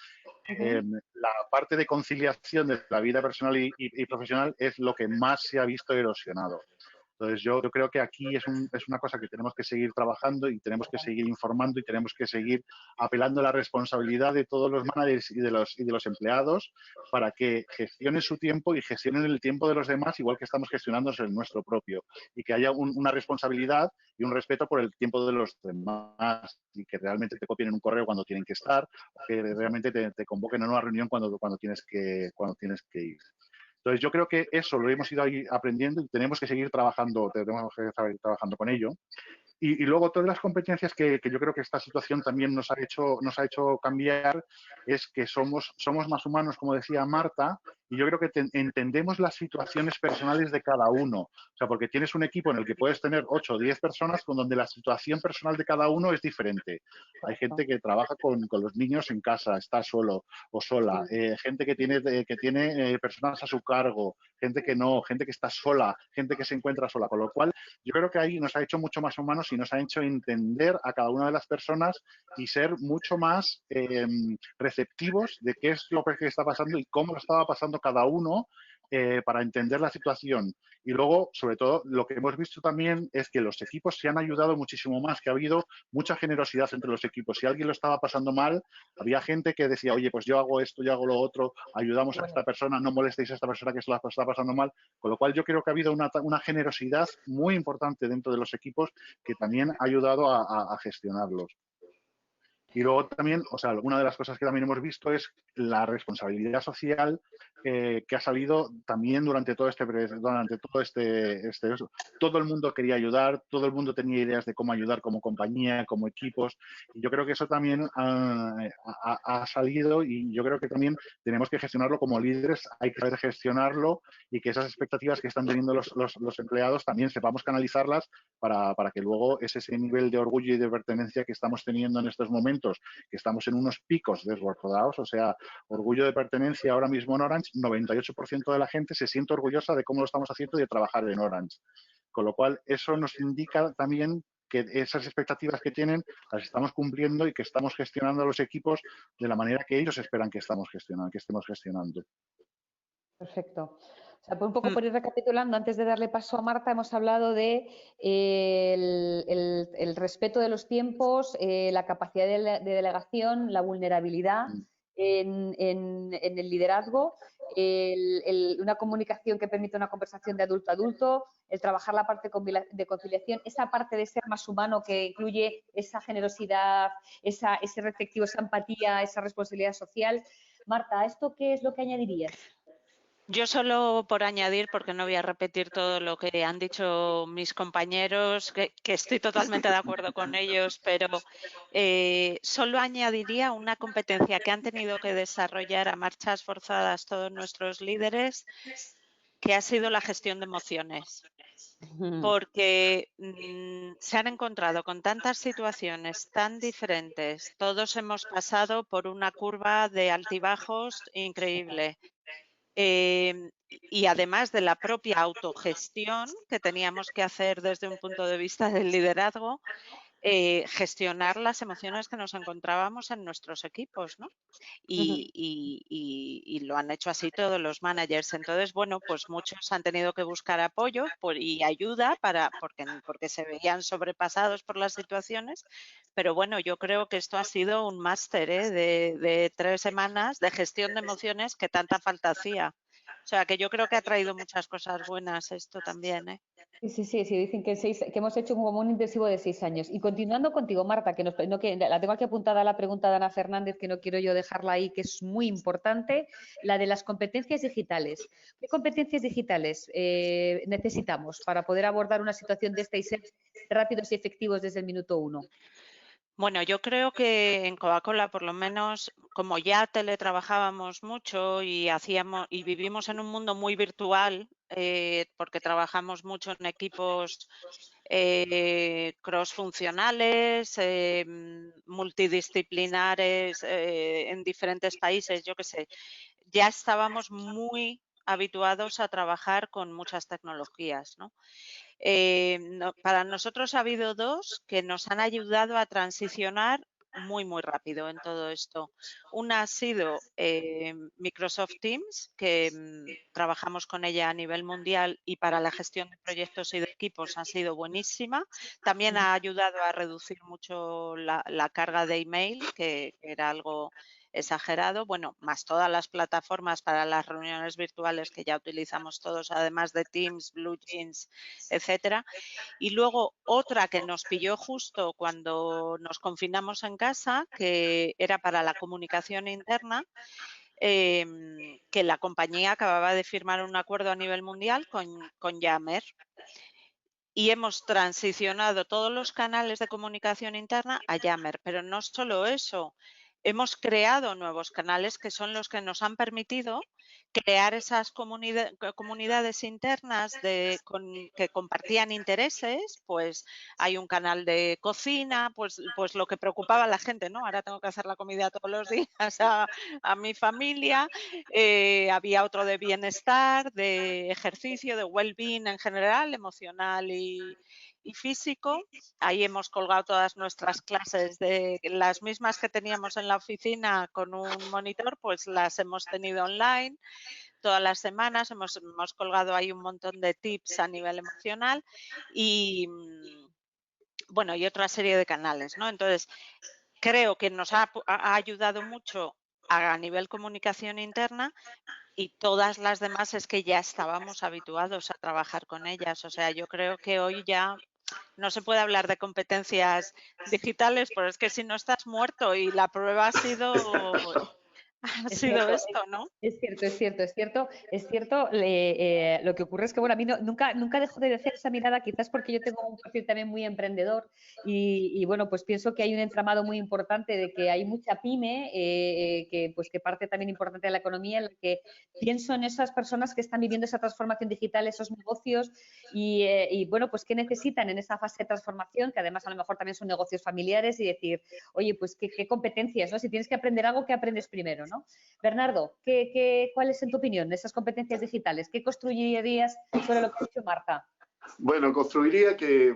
[SPEAKER 6] la parte de conciliación de la vida personal y profesional es lo que más se ha visto erosionado. Entonces yo creo que aquí es una cosa que tenemos que seguir trabajando y tenemos que seguir informando y tenemos que seguir apelando a la responsabilidad de todos los managers y de los empleados para que gestionen su tiempo y gestionen el tiempo de los demás igual que estamos gestionándose el nuestro propio y que haya una responsabilidad y un respeto por el tiempo de los demás y que realmente te copien en un correo cuando tienen que estar o que realmente te convoquen en una reunión cuando tienes que ir. Entonces, yo creo que eso lo hemos ido ahí aprendiendo y tenemos que seguir trabajando con ello. Y luego todas las competencias que yo creo que esta situación también nos ha hecho cambiar es que somos más humanos, como decía Marta, y yo creo que entendemos las situaciones personales de cada uno. O sea, porque tienes un equipo en el que puedes tener 8 o 10 personas con donde la situación personal de cada uno es diferente. Hay gente que trabaja con los niños en casa, está solo o sola, gente que tiene personas a su cargo, gente que no, gente que está sola, gente que se encuentra sola, con lo cual yo creo que ahí nos ha hecho mucho más humanos y nos ha hecho entender a cada una de las personas y ser mucho más receptivos de qué es lo que está pasando y cómo lo estaba pasando cada uno para entender la situación. Y luego, sobre todo, lo que hemos visto también es que los equipos se han ayudado muchísimo más, que ha habido mucha generosidad entre los equipos. Si alguien lo estaba pasando mal, había gente que decía, oye, pues yo hago esto, yo hago lo otro, ayudamos a esta persona, no molestéis a esta persona que se la está pasando mal. Con lo cual yo creo que ha habido una generosidad muy importante dentro de los equipos que también ha ayudado a gestionarlos. Y luego también, o sea, una de las cosas que también hemos visto es la responsabilidad social que ha salido también durante todo todo el mundo quería ayudar, todo el mundo tenía ideas de cómo ayudar como compañía, como equipos, y yo creo que eso también ha salido y yo creo que también tenemos que gestionarlo como líderes, hay que saber gestionarlo y que esas expectativas que están teniendo los empleados también sepamos canalizarlas para que luego ese nivel de orgullo y de pertenencia que estamos teniendo en estos momentos, que estamos en unos picos desbordados, o sea, orgullo de pertenencia ahora mismo en Orange, 98% de la gente se siente orgullosa de cómo lo estamos haciendo y de trabajar en Orange. Con lo cual, eso nos indica también que esas expectativas que tienen las estamos cumpliendo y que estamos gestionando a los equipos de la manera que ellos esperan que estemos gestionando.
[SPEAKER 2] Perfecto. O sea, un poco por ir recapitulando, antes de darle paso a Marta, hemos hablado de el respeto de los tiempos, la capacidad de delegación, la vulnerabilidad en el liderazgo, una comunicación que permite una conversación de adulto a adulto, el trabajar la parte de conciliación, esa parte de ser más humano que incluye esa generosidad, ese receptivo, esa empatía, esa responsabilidad social. Marta, ¿a esto qué es lo que añadirías?
[SPEAKER 4] Yo solo por añadir, porque no voy a repetir todo lo que han dicho mis compañeros, que estoy totalmente de acuerdo con ellos, pero solo añadiría una competencia que han tenido que desarrollar a marchas forzadas todos nuestros líderes, que ha sido la gestión de emociones. Porque se han encontrado con tantas situaciones tan diferentes. Todos hemos pasado por una curva de altibajos increíble. Y además de la propia autogestión que teníamos que hacer desde un punto de vista del liderazgo, gestionar las emociones que nos encontrábamos en nuestros equipos, ¿no? Y lo han hecho así todos los managers. Entonces, bueno, pues muchos han tenido que buscar apoyo y ayuda porque se veían sobrepasados por las situaciones. Pero bueno, yo creo que esto ha sido un máster de 3 semanas de gestión de emociones que tanta falta hacía. O sea, que yo creo que ha traído muchas cosas buenas esto también, ¿eh?
[SPEAKER 2] Sí, dicen que hemos hecho como un intensivo de 6 años. Y continuando contigo, Marta, que la tengo aquí apuntada la pregunta de Ana Fernández, que no quiero yo dejarla ahí, que es muy importante, la de las competencias digitales. ¿Qué competencias digitales necesitamos para poder abordar una situación de esta y ser rápidos y efectivos desde el minuto 1?
[SPEAKER 4] Bueno, yo creo que en Coca-Cola, por lo menos, como ya teletrabajábamos mucho y vivimos en un mundo muy virtual, porque trabajamos mucho en equipos cross-funcionales, multidisciplinares, en diferentes países, yo qué sé, ya estábamos muy habituados a trabajar con muchas tecnologías, ¿no? Para nosotros ha habido 2 que nos han ayudado a transicionar muy rápido en todo esto. Una ha sido Microsoft Teams, que trabajamos con ella a nivel mundial y para la gestión de proyectos y de equipos ha sido buenísima. También ha ayudado a reducir mucho la carga de email, que era algo exagerado, bueno, más todas las plataformas para las reuniones virtuales que ya utilizamos todos, además de Teams, BlueJeans, etcétera. Y luego otra que nos pilló justo cuando nos confinamos en casa, que era para la comunicación interna, que la compañía acababa de firmar un acuerdo a nivel mundial con Yammer. Y hemos transicionado todos los canales de comunicación interna a Yammer, pero no solo eso. hemos creado nuevos canales que son los que nos han permitido crear esas comunidades internas que compartían intereses. Pues hay un canal de cocina, pues lo que preocupaba a la gente, ¿no? Ahora tengo que hacer la comida todos los días a mi familia. Había otro de bienestar, de ejercicio, de well-being en general, emocional y físico. Ahí hemos colgado todas nuestras clases, de las mismas que teníamos en la oficina con un monitor, pues las hemos tenido online todas las semanas. Hemos colgado ahí un montón de tips a nivel emocional y, bueno, y otra serie de canales, ¿no? Entonces, creo que nos ha ayudado mucho a nivel comunicación interna, y todas las demás es que ya estábamos habituados a trabajar con ellas. O sea, yo creo que hoy ya no se puede hablar de competencias digitales, pero es que si no estás muerto, y la prueba ha sido esto, ¿no?
[SPEAKER 2] Es cierto. Lo que ocurre es que, bueno, a mí nunca dejo de hacer esa mirada, quizás porque yo tengo un perfil también muy emprendedor y bueno, pues pienso que hay un entramado muy importante, de que hay mucha pyme que parte también importante de la economía, en la que pienso en esas personas que están viviendo esa transformación digital, esos negocios y bueno, pues qué necesitan en esa fase de transformación, que además a lo mejor también son negocios familiares, y decir, oye, pues qué competencias, ¿no? Si tienes que aprender algo, ¿qué aprendes primero, ¿no? Bernardo, ¿cuáles en tu opinión esas competencias digitales? ¿Qué construirías sobre lo que ha dicho Marta?
[SPEAKER 5] Bueno, construiría que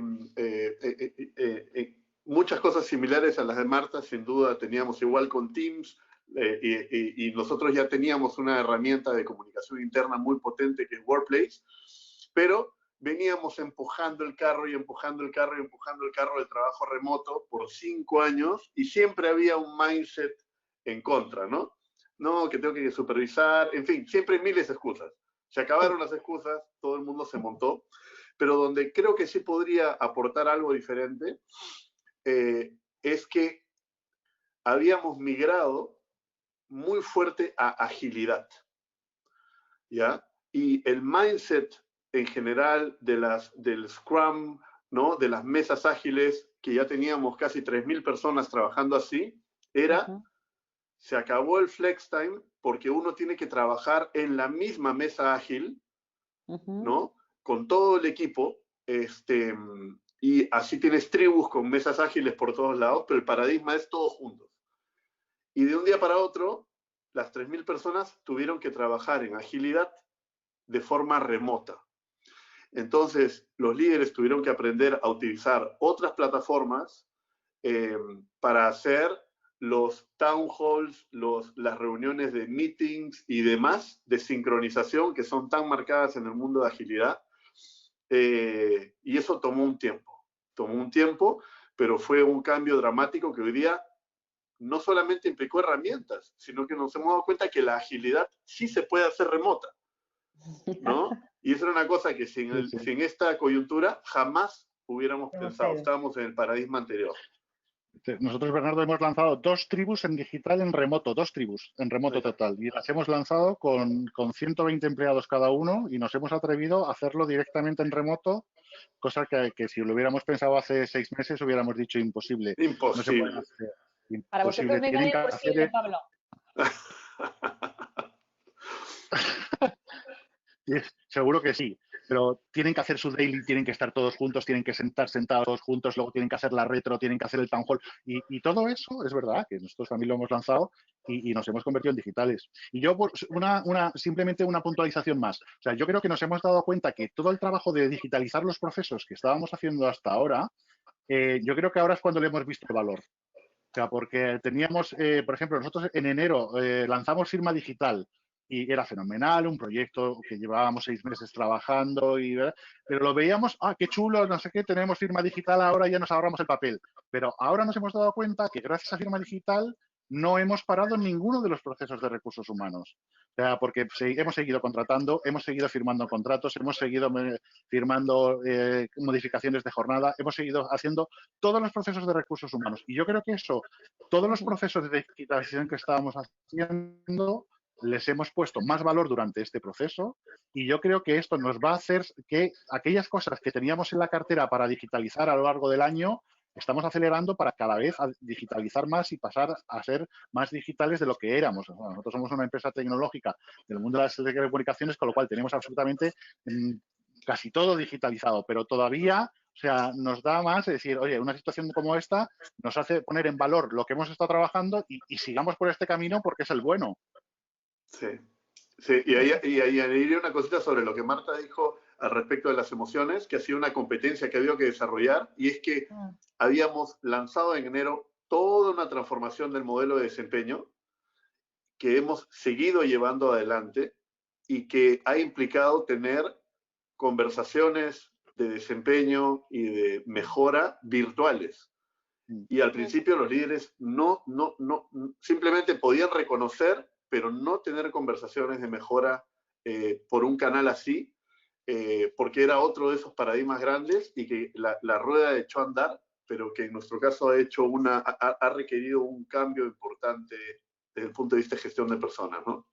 [SPEAKER 5] muchas cosas similares a las de Marta, sin duda teníamos igual con Teams, y nosotros ya teníamos una herramienta de comunicación interna muy potente que es Workplace, pero veníamos empujando el carro del trabajo remoto por 5 años, y siempre había un mindset en contra, ¿no? No, que tengo que supervisar, en fin, siempre miles de excusas. Se acabaron las excusas, todo el mundo se montó, pero donde creo que sí podría aportar algo diferente es que habíamos migrado muy fuerte a agilidad, ¿ya? Y el mindset en general del Scrum, ¿no? De las mesas ágiles, que ya teníamos casi 3.000 personas trabajando así, era... Se acabó el flex time porque uno tiene que trabajar en la misma mesa ágil, ¿no? Con todo el equipo, y así tienes tribus con mesas ágiles por todos lados, pero el paradigma es todos juntos. Y de un día para otro, las 3.000 personas tuvieron que trabajar en agilidad de forma remota. Entonces, los líderes tuvieron que aprender a utilizar otras plataformas para hacer los town halls, las reuniones de meetings y demás de sincronización que son tan marcadas en el mundo de agilidad. Y eso tomó un tiempo, pero fue un cambio dramático que hoy día no solamente implicó herramientas, sino que nos hemos dado cuenta que la agilidad sí se puede hacer remota, ¿no? Y eso era una cosa que sin esta coyuntura jamás hubiéramos pensado. Estábamos en el paradigma anterior.
[SPEAKER 6] Nosotros, Bernardo, hemos lanzado 2 tribus en digital en remoto, 2 tribus en remoto total. Y las hemos lanzado con 120 empleados cada uno, y nos hemos atrevido a hacerlo directamente en remoto, cosa que si lo hubiéramos pensado hace 6 meses hubiéramos dicho imposible.
[SPEAKER 5] Imposible.
[SPEAKER 6] No se puede hacer. Imposible.
[SPEAKER 2] Para vosotros venga imposible, Pablo.
[SPEAKER 6] Seguro que sí, pero tienen que hacer su daily, tienen que estar todos juntos, tienen que estar sentados juntos, luego tienen que hacer la retro, tienen que hacer el town hall, y todo eso es verdad que nosotros también lo hemos lanzado y nos hemos convertido en digitales. Y yo, simplemente una puntualización más. O sea, yo creo que nos hemos dado cuenta que todo el trabajo de digitalizar los procesos que estábamos haciendo hasta ahora, yo creo que ahora es cuando le hemos visto el valor. O sea, porque teníamos, por ejemplo, nosotros en enero lanzamos Firma Digital, y era fenomenal, un proyecto que llevábamos 6 meses trabajando, pero lo veíamos, qué chulo, no sé qué, tenemos Firma Digital, ahora ya nos ahorramos el papel. Pero ahora nos hemos dado cuenta que gracias a Firma Digital no hemos parado ninguno de los procesos de recursos humanos. O sea, porque hemos seguido contratando, hemos seguido firmando contratos, hemos seguido firmando modificaciones de jornada, hemos seguido haciendo todos los procesos de recursos humanos. Y yo creo que eso, todos los procesos de digitalización que estábamos haciendo, les hemos puesto más valor durante este proceso, y yo creo que esto nos va a hacer que aquellas cosas que teníamos en la cartera para digitalizar a lo largo del año estamos acelerando para cada vez digitalizar más y pasar a ser más digitales de lo que éramos. Bueno, nosotros somos una empresa tecnológica del mundo de las telecomunicaciones, con lo cual tenemos absolutamente casi todo digitalizado, pero todavía, o sea, nos da más decir, oye, una situación como esta nos hace poner en valor lo que hemos estado trabajando y sigamos por este camino porque es el bueno.
[SPEAKER 5] Sí, sí, y ahí añadiría una cosita sobre lo que Marta dijo al respecto de las emociones, que ha sido una competencia que ha habido que desarrollar, y es que habíamos lanzado en enero toda una transformación del modelo de desempeño que hemos seguido llevando adelante y que ha implicado tener conversaciones de desempeño y de mejora virtuales. Y al principio los líderes simplemente podían reconocer, pero no tener conversaciones de mejora por un canal así, porque era otro de esos paradigmas grandes y que la rueda echó a andar, pero que en nuestro caso ha requerido un cambio importante desde el punto de vista de gestión de personas, ¿no?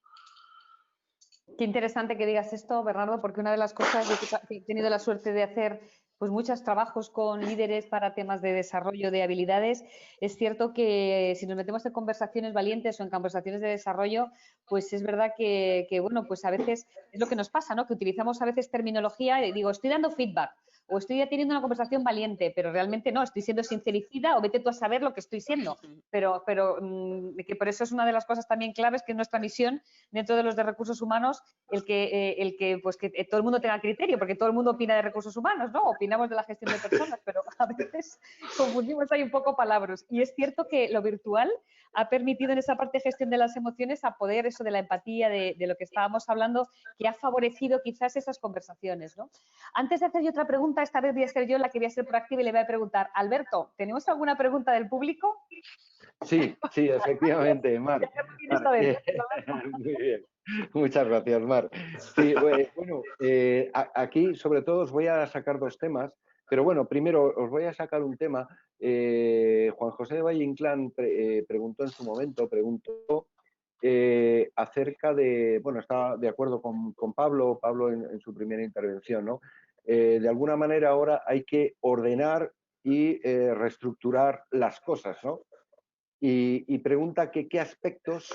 [SPEAKER 2] Qué interesante que digas esto, Bernardo, porque una de las cosas que he tenido la suerte de hacer pues muchos trabajos con líderes para temas de desarrollo de habilidades. Es cierto que si nos metemos en conversaciones valientes o en conversaciones de desarrollo, pues es verdad que bueno, pues a veces es lo que nos pasa, ¿no? Que utilizamos a veces terminología y digo, estoy dando feedback o estoy teniendo una conversación valiente, pero realmente no, estoy siendo sincericida o vete tú a saber lo que estoy siendo. Pero que por eso es una de las cosas también claves, que es nuestra misión dentro de los de recursos humanos, el que todo el mundo tenga criterio, porque todo el mundo opina de recursos humanos, ¿no? Opinamos de la gestión de personas, pero a veces confundimos ahí un poco palabras. Y es cierto que lo virtual ha permitido en esa parte de gestión de las emociones a poder eso de la empatía, de lo que estábamos hablando, que ha favorecido quizás esas conversaciones, ¿no? Antes de hacer yo otra pregunta, esta vez voy a ser yo la que voy a ser proactiva y le voy a preguntar, Alberto, ¿tenemos alguna pregunta del público?
[SPEAKER 1] Sí, efectivamente, Mar. Muy bien. Muchas gracias, Mar. Sí, bueno, aquí sobre todo os voy a sacar dos temas, pero bueno, primero os voy a sacar un tema. Juan José de Valle Inclán preguntó en su momento, acerca de, bueno, está de acuerdo con Pablo en su primera intervención, ¿no? De alguna manera ahora hay que ordenar y reestructurar las cosas, ¿no? Y pregunta que qué aspectos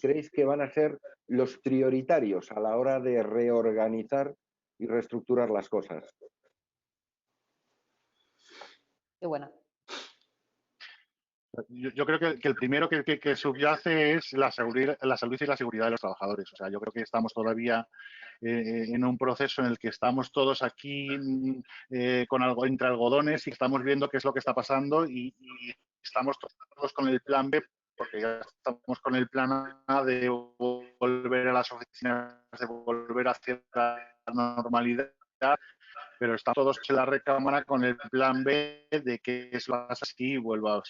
[SPEAKER 1] creéis que van a ser los prioritarios a la hora de reorganizar y reestructurar las cosas.
[SPEAKER 2] Qué buena.
[SPEAKER 6] Yo creo que el primero que subyace es la salud y la seguridad de los trabajadores. O sea, yo creo que estamos todavía en un proceso en el que estamos todos aquí con algo entre algodones y estamos viendo qué es lo que está pasando y estamos todos con el plan B, porque ya estamos con el plan A de volver a las oficinas, de volver hacia la normalidad, pero están todos en la recámara con el plan B de que eso así vuelva a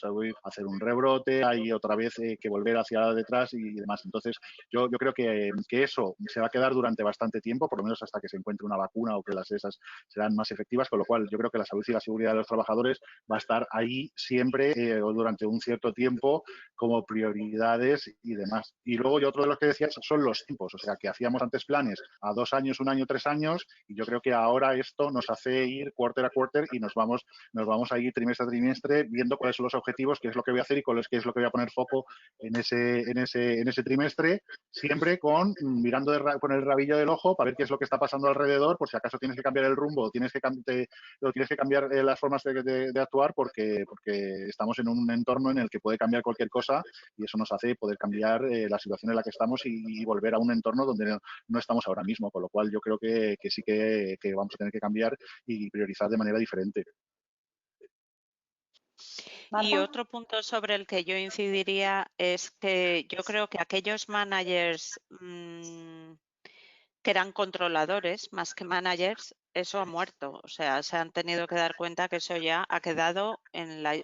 [SPEAKER 6] hacer un rebrote, hay otra vez que volver hacia detrás y demás. Entonces, yo creo que eso se va a quedar durante bastante tiempo, por lo menos hasta que se encuentre una vacuna o que las esas serán más efectivas, con lo cual yo creo que la salud y la seguridad de los trabajadores va a estar ahí siempre o durante un cierto tiempo como prioridades y demás. Y luego, y otro de los que decías son los tiempos, o sea, que hacíamos antes planes a 2 años, 1 año, 3 años, y yo creo que ahora esto nos hace ir quarter a quarter y nos vamos a ir trimestre a trimestre viendo cuáles son los objetivos, qué es lo que voy a hacer y qué es lo que voy a poner foco en ese trimestre, siempre mirando con el rabillo del ojo para ver qué es lo que está pasando alrededor, por si acaso tienes que cambiar el rumbo o tienes que cambiar las formas de actuar porque estamos en un entorno en el que puede cambiar cualquier cosa y eso nos hace poder cambiar la situación en la que estamos y volver a un entorno donde no estamos ahora mismo, con lo cual yo creo que sí que vamos a tener que cambiar y priorizar de manera diferente.
[SPEAKER 4] Y otro punto sobre el que yo incidiría es que yo creo que aquellos managers que eran controladores más que managers, eso ha muerto. O sea, se han tenido que dar cuenta que eso ya ha quedado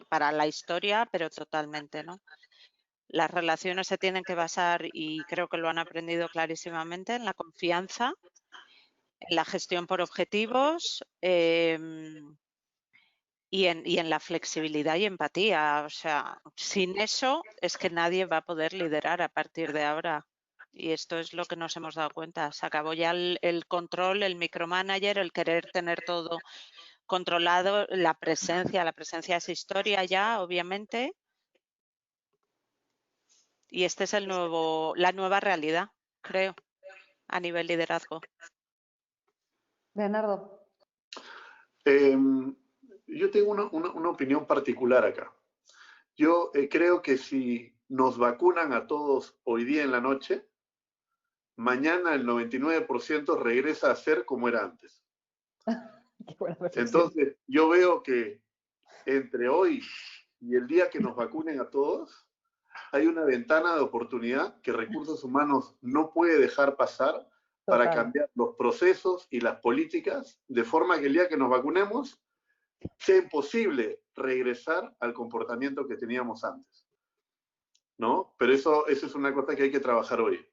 [SPEAKER 4] para la historia, pero totalmente, ¿no? Las relaciones se tienen que basar, y creo que lo han aprendido clarísimamente, en la confianza, en la gestión por objetivos y en la flexibilidad y empatía. O sea, sin eso es que nadie va a poder liderar a partir de ahora. Y esto es lo que nos hemos dado cuenta. Se acabó ya el control, el micromanager, el querer tener todo controlado la presencia es historia ya, obviamente. Y este es la nueva realidad, creo, a nivel liderazgo.
[SPEAKER 2] Bernardo.
[SPEAKER 5] Yo tengo una opinión particular acá. Yo creo que si nos vacunan a todos hoy día en la noche, mañana el 99% regresa a ser como era antes. Entonces, yo veo que entre hoy y el día que nos vacunen a todos, hay una ventana de oportunidad que Recursos Humanos no puede dejar pasar para cambiar los procesos y las políticas de forma que el día que nos vacunemos sea imposible regresar al comportamiento que teníamos antes, ¿no? Pero eso es una cosa que hay que trabajar hoy.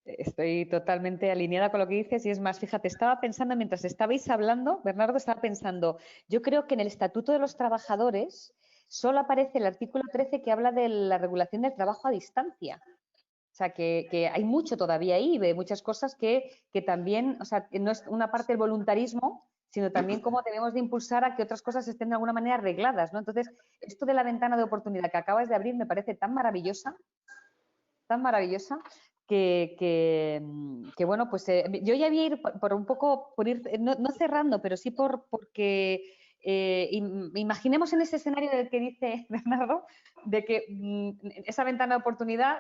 [SPEAKER 2] Estoy totalmente alineada con lo que dices y es más, fíjate, estaba pensando mientras estabais hablando, Bernardo, estaba pensando, yo creo que en el Estatuto de los Trabajadores solo aparece el artículo 13 que habla de la regulación del trabajo a distancia. O sea, que hay mucho todavía ahí, de muchas cosas que también, o sea, no es una parte del voluntarismo, sino también cómo debemos de impulsar a que otras cosas estén de alguna manera arregladas, ¿no? Entonces, esto de la ventana de oportunidad que acabas de abrir me parece tan maravillosa, que bueno, pues yo ya voy a ir por un poco, por ir, no cerrando, pero sí porque imaginemos en ese escenario del que dice Bernardo, de que esa ventana de oportunidad,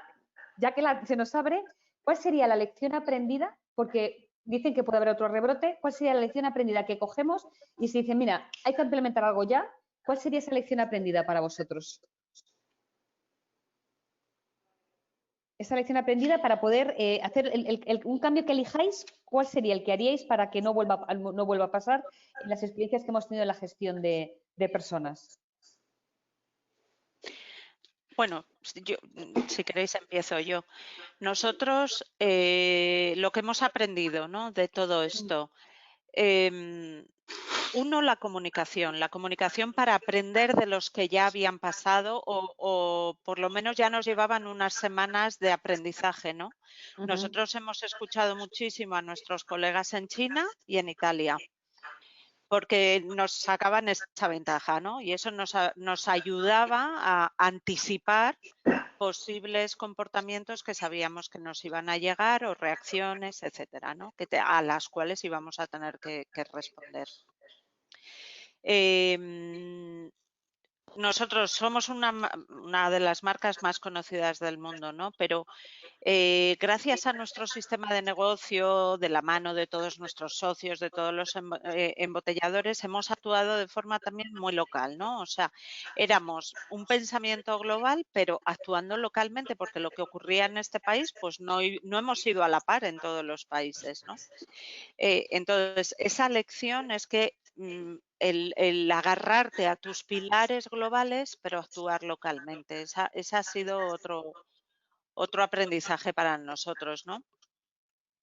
[SPEAKER 2] ya que se nos abre, ¿cuál sería la lección aprendida? Porque dicen que puede haber otro rebrote. ¿Cuál sería la lección aprendida que cogemos? Y se dice, mira, hay que implementar algo ya. ¿Cuál sería esa lección aprendida para vosotros? Esa lección aprendida para poder hacer un cambio que elijáis, ¿cuál sería el que haríais para que no vuelva a pasar en las experiencias que hemos tenido en la gestión de personas?
[SPEAKER 4] Bueno, si queréis empiezo yo. Nosotros lo que hemos aprendido, ¿no?, de todo esto, uno, la comunicación para aprender de los que ya habían pasado o por lo menos ya nos llevaban unas semanas de aprendizaje, ¿no? Nosotros hemos escuchado muchísimo a nuestros colegas en China y en Italia, porque nos sacaban esa ventaja, ¿no? Y eso nos ayudaba a anticipar posibles comportamientos que sabíamos que nos iban a llegar o reacciones, etcétera, ¿no?, a las cuales íbamos a tener que responder. Nosotros somos una de las marcas más conocidas del mundo, ¿no? Pero gracias a nuestro sistema de negocio, de la mano de todos nuestros socios, de todos los embotelladores, hemos actuado de forma también muy local, ¿no? O sea, éramos un pensamiento global, pero actuando localmente, porque lo que ocurría en este país, pues no hemos ido a la par en todos los países, ¿no? Entonces, esa lección es que el agarrarte a tus pilares globales, pero actuar localmente. Esa ha sido otro aprendizaje para nosotros, ¿no?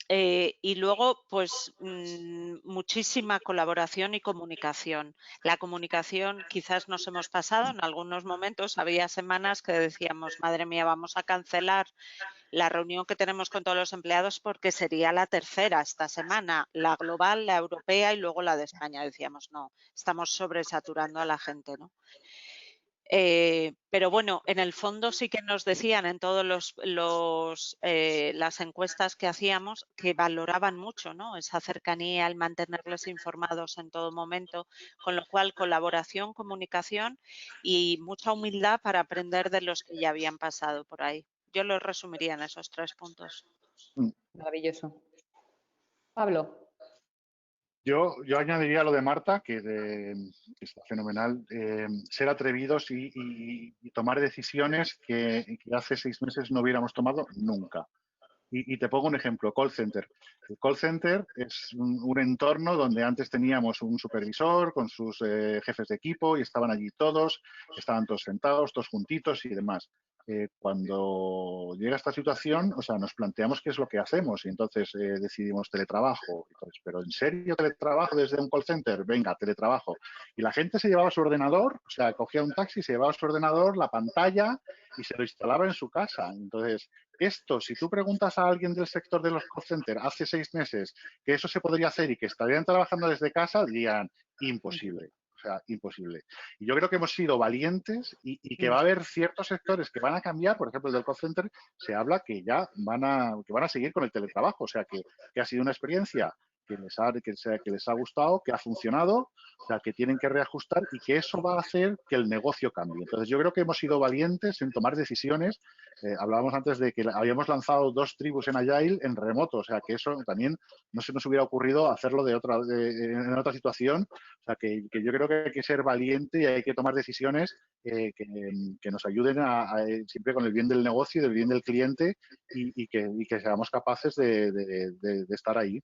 [SPEAKER 4] Y luego, pues, muchísima colaboración y comunicación. La comunicación quizás nos hemos pasado en algunos momentos. Había semanas que decíamos, madre mía, vamos a cancelar la reunión que tenemos con todos los empleados porque sería la tercera esta semana, la global, la europea y luego la de España. Decíamos, no, estamos sobresaturando a la gente, ¿no? Pero bueno, en el fondo sí que nos decían en todas las encuestas que hacíamos que valoraban mucho, ¿no?, esa cercanía, el mantenerles informados en todo momento, con lo cual colaboración, comunicación y mucha humildad para aprender de los que ya habían pasado por ahí. Yo lo resumiría en esos 3 puntos.
[SPEAKER 2] Maravilloso. Pablo.
[SPEAKER 6] Yo añadiría lo de Marta, que está fenomenal, ser atrevidos y tomar decisiones que hace 6 meses no hubiéramos tomado nunca. Y te pongo un ejemplo, call center. El call center es un entorno donde antes teníamos un supervisor con sus jefes de equipo y estaban allí todos, estaban todos sentados, todos juntitos y demás. Cuando llega esta situación, o sea, nos planteamos qué es lo que hacemos y entonces decidimos teletrabajo. Entonces, ¿pero en serio teletrabajo desde un call center? Venga, teletrabajo. Y la gente se llevaba su ordenador, o sea, cogía un taxi, se llevaba su ordenador, la pantalla y se lo instalaba en su casa. Entonces, Esto, si tú preguntas a alguien del sector de los call centers hace 6 meses que eso se podría hacer y que estarían trabajando desde casa, dirían imposible. O sea, imposible. Y yo creo que hemos sido valientes y que va a haber ciertos sectores que van a cambiar. Por ejemplo, el del call center se habla que ya van a seguir con el teletrabajo. O sea, que ha sido una experiencia que les ha gustado, que ha funcionado, o sea, que tienen que reajustar y que eso va a hacer que el negocio cambie. Entonces, yo creo que hemos sido valientes en tomar decisiones. Hablábamos antes de que habíamos lanzado 2 tribus en Agile en remoto, o sea, que eso también no se nos hubiera ocurrido hacerlo en otra situación. O sea, que yo creo que hay que ser valiente y hay que tomar decisiones que nos ayuden siempre con el bien del negocio y del bien del cliente y que seamos capaces de estar ahí.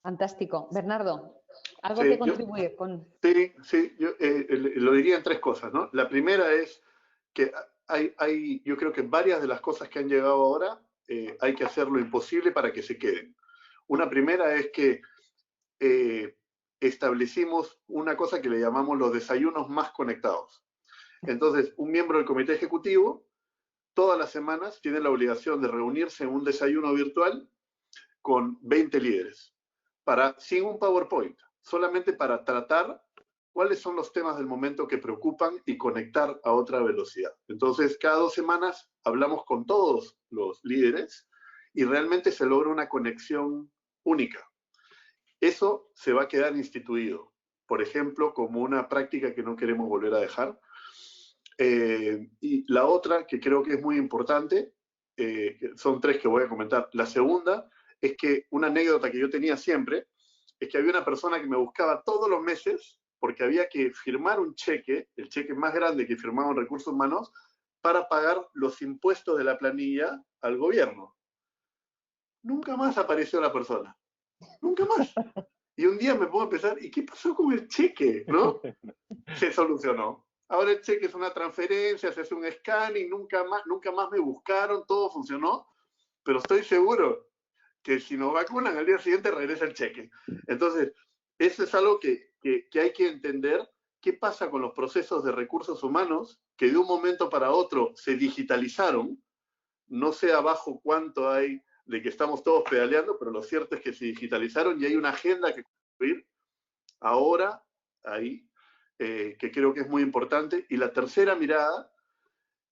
[SPEAKER 2] Fantástico. Bernardo, ¿algo
[SPEAKER 5] Sí,
[SPEAKER 2] que contribuir con...?
[SPEAKER 5] Sí, yo lo diría en 3 cosas, ¿no? La primera es que yo creo que varias de las cosas que han llegado ahora hay que hacer lo imposible para que se queden. Una primera es que establecimos una cosa que le llamamos los desayunos más conectados. Entonces, un miembro del comité ejecutivo todas las semanas tiene la obligación de reunirse en un desayuno virtual con 20 líderes, sin un PowerPoint, solamente para tratar cuáles son los temas del momento que preocupan y conectar a otra velocidad. Entonces, cada 2 semanas hablamos con todos los líderes y realmente se logra una conexión única. Eso se va a quedar instituido, por ejemplo, como una práctica que no queremos volver a dejar. Y la otra, que creo que es muy importante, son 3 que voy a comentar. La segunda es que una anécdota que yo tenía siempre es que había una persona que me buscaba todos los meses porque había que firmar un cheque, el cheque más grande que firmaba en Recursos Humanos, para pagar los impuestos de la planilla al gobierno. Nunca más apareció la persona. Nunca más. Y un día me pongo a pensar, ¿y qué pasó con el cheque? ¿No? Se solucionó. Ahora el cheque es una transferencia, se hace un scanning, nunca más me buscaron, todo funcionó, pero estoy seguro que si nos vacunan al día siguiente regresa el cheque. Entonces, eso es algo que hay que entender. ¿Qué pasa con los procesos de recursos humanos que de un momento para otro se digitalizaron? No sé abajo cuánto hay de que estamos todos pedaleando, pero lo cierto es que se digitalizaron y hay una agenda que construir ahora, ahí, que creo que es muy importante. Y la tercera mirada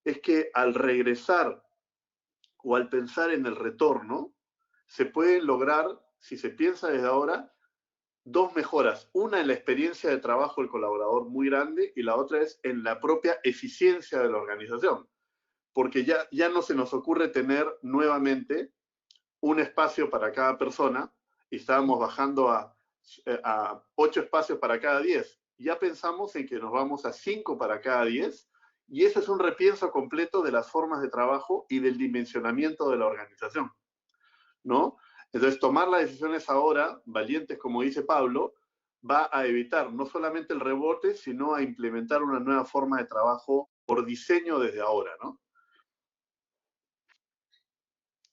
[SPEAKER 5] es que al regresar o al pensar en el retorno, se pueden lograr, si se piensa desde ahora, 2 mejoras. Una en la experiencia de trabajo del colaborador muy grande y la otra es en la propia eficiencia de la organización. Porque ya no se nos ocurre tener nuevamente un espacio para cada persona y estábamos bajando a 8 espacios para cada 10. Ya pensamos en que nos vamos a 5 para cada 10 y ese es un repienso completo de las formas de trabajo y del dimensionamiento de la organización, ¿no? Entonces, tomar las decisiones ahora, valientes como dice Pablo, va a evitar no solamente el rebote, sino a implementar una nueva forma de trabajo por diseño desde ahora, ¿no?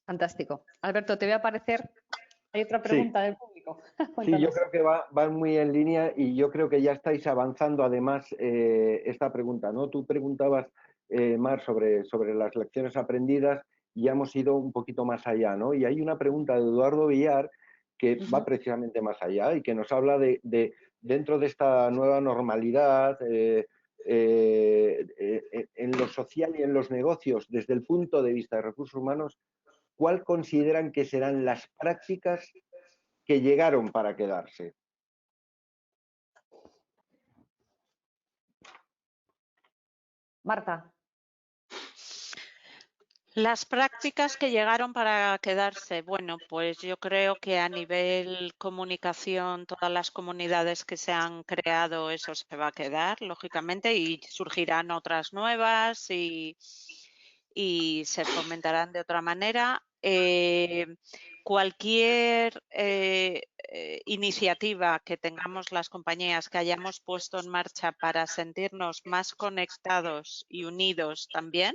[SPEAKER 2] Fantástico. Alberto, te voy a aparecer. Hay otra pregunta del público.
[SPEAKER 1] Sí, yo creo que va muy en línea y yo creo que ya estáis avanzando además esta pregunta, ¿no? Tú preguntabas, Mar, sobre las lecciones aprendidas y ya hemos ido un poquito más allá, ¿no? Y hay una pregunta de Eduardo Villar que va precisamente más allá y que nos habla de dentro de esta nueva normalidad en lo social y en los negocios, desde el punto de vista de recursos humanos, ¿cuál consideran que serán las prácticas que llegaron para quedarse?
[SPEAKER 2] Marta.
[SPEAKER 4] Las prácticas que llegaron para quedarse, bueno, pues yo creo que a nivel comunicación, todas las comunidades que se han creado, eso se va a quedar, lógicamente, y surgirán otras nuevas y se fomentarán de otra manera. Cualquier iniciativa que tengamos las compañías que hayamos puesto en marcha para sentirnos más conectados y unidos también,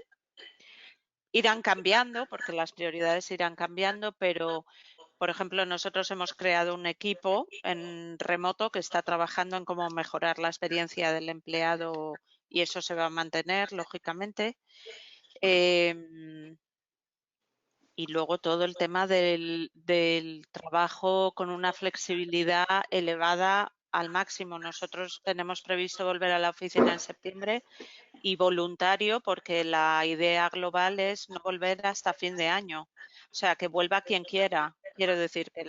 [SPEAKER 4] irán cambiando, porque las prioridades irán cambiando, pero, por ejemplo, nosotros hemos creado un equipo en remoto que está trabajando en cómo mejorar la experiencia del empleado y eso se va a mantener, lógicamente. Y luego todo el tema del trabajo con una flexibilidad elevada al máximo. Nosotros tenemos previsto volver a la oficina en septiembre y voluntario, porque la idea global es no volver hasta fin de año. O sea, que vuelva quien quiera. Quiero decir que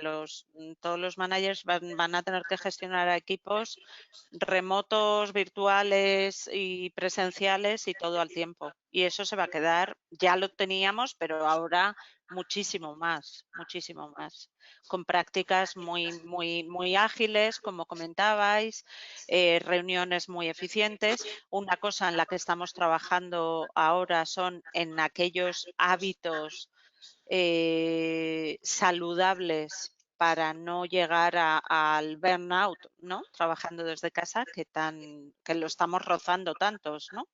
[SPEAKER 4] todos los managers van a tener que gestionar a equipos remotos, virtuales y presenciales y todo al tiempo. Y eso se va a quedar, ya lo teníamos, pero ahora muchísimo más, con prácticas muy ágiles, como comentabais, reuniones muy eficientes. Una cosa en la que estamos trabajando ahora son en aquellos hábitos saludables para no llegar al burnout, ¿no? Trabajando desde casa, que lo estamos rozando tantos, ¿no?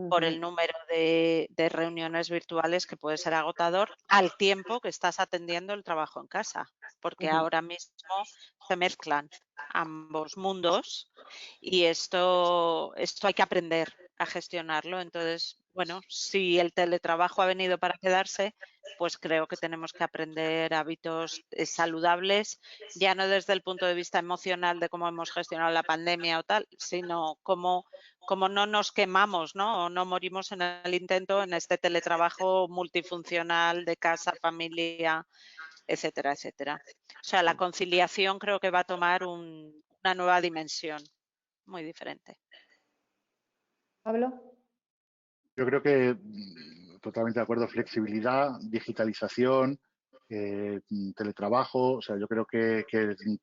[SPEAKER 4] Por el número de reuniones virtuales que puede ser agotador al tiempo que estás atendiendo el trabajo en casa, porque ahora mismo se mezclan ambos mundos y esto hay que aprender a gestionarlo. Entonces, bueno, si el teletrabajo ha venido para quedarse, pues creo que tenemos que aprender hábitos saludables, ya no desde el punto de vista emocional de cómo hemos gestionado la pandemia o tal, sino cómo no nos quemamos, ¿no? O no morimos en el intento en este teletrabajo multifuncional de casa, familia, etcétera, etcétera. O sea, la conciliación creo que va a tomar una nueva dimensión muy diferente.
[SPEAKER 2] Pablo.
[SPEAKER 6] Yo creo que totalmente de acuerdo, flexibilidad, digitalización, teletrabajo, o sea, yo creo que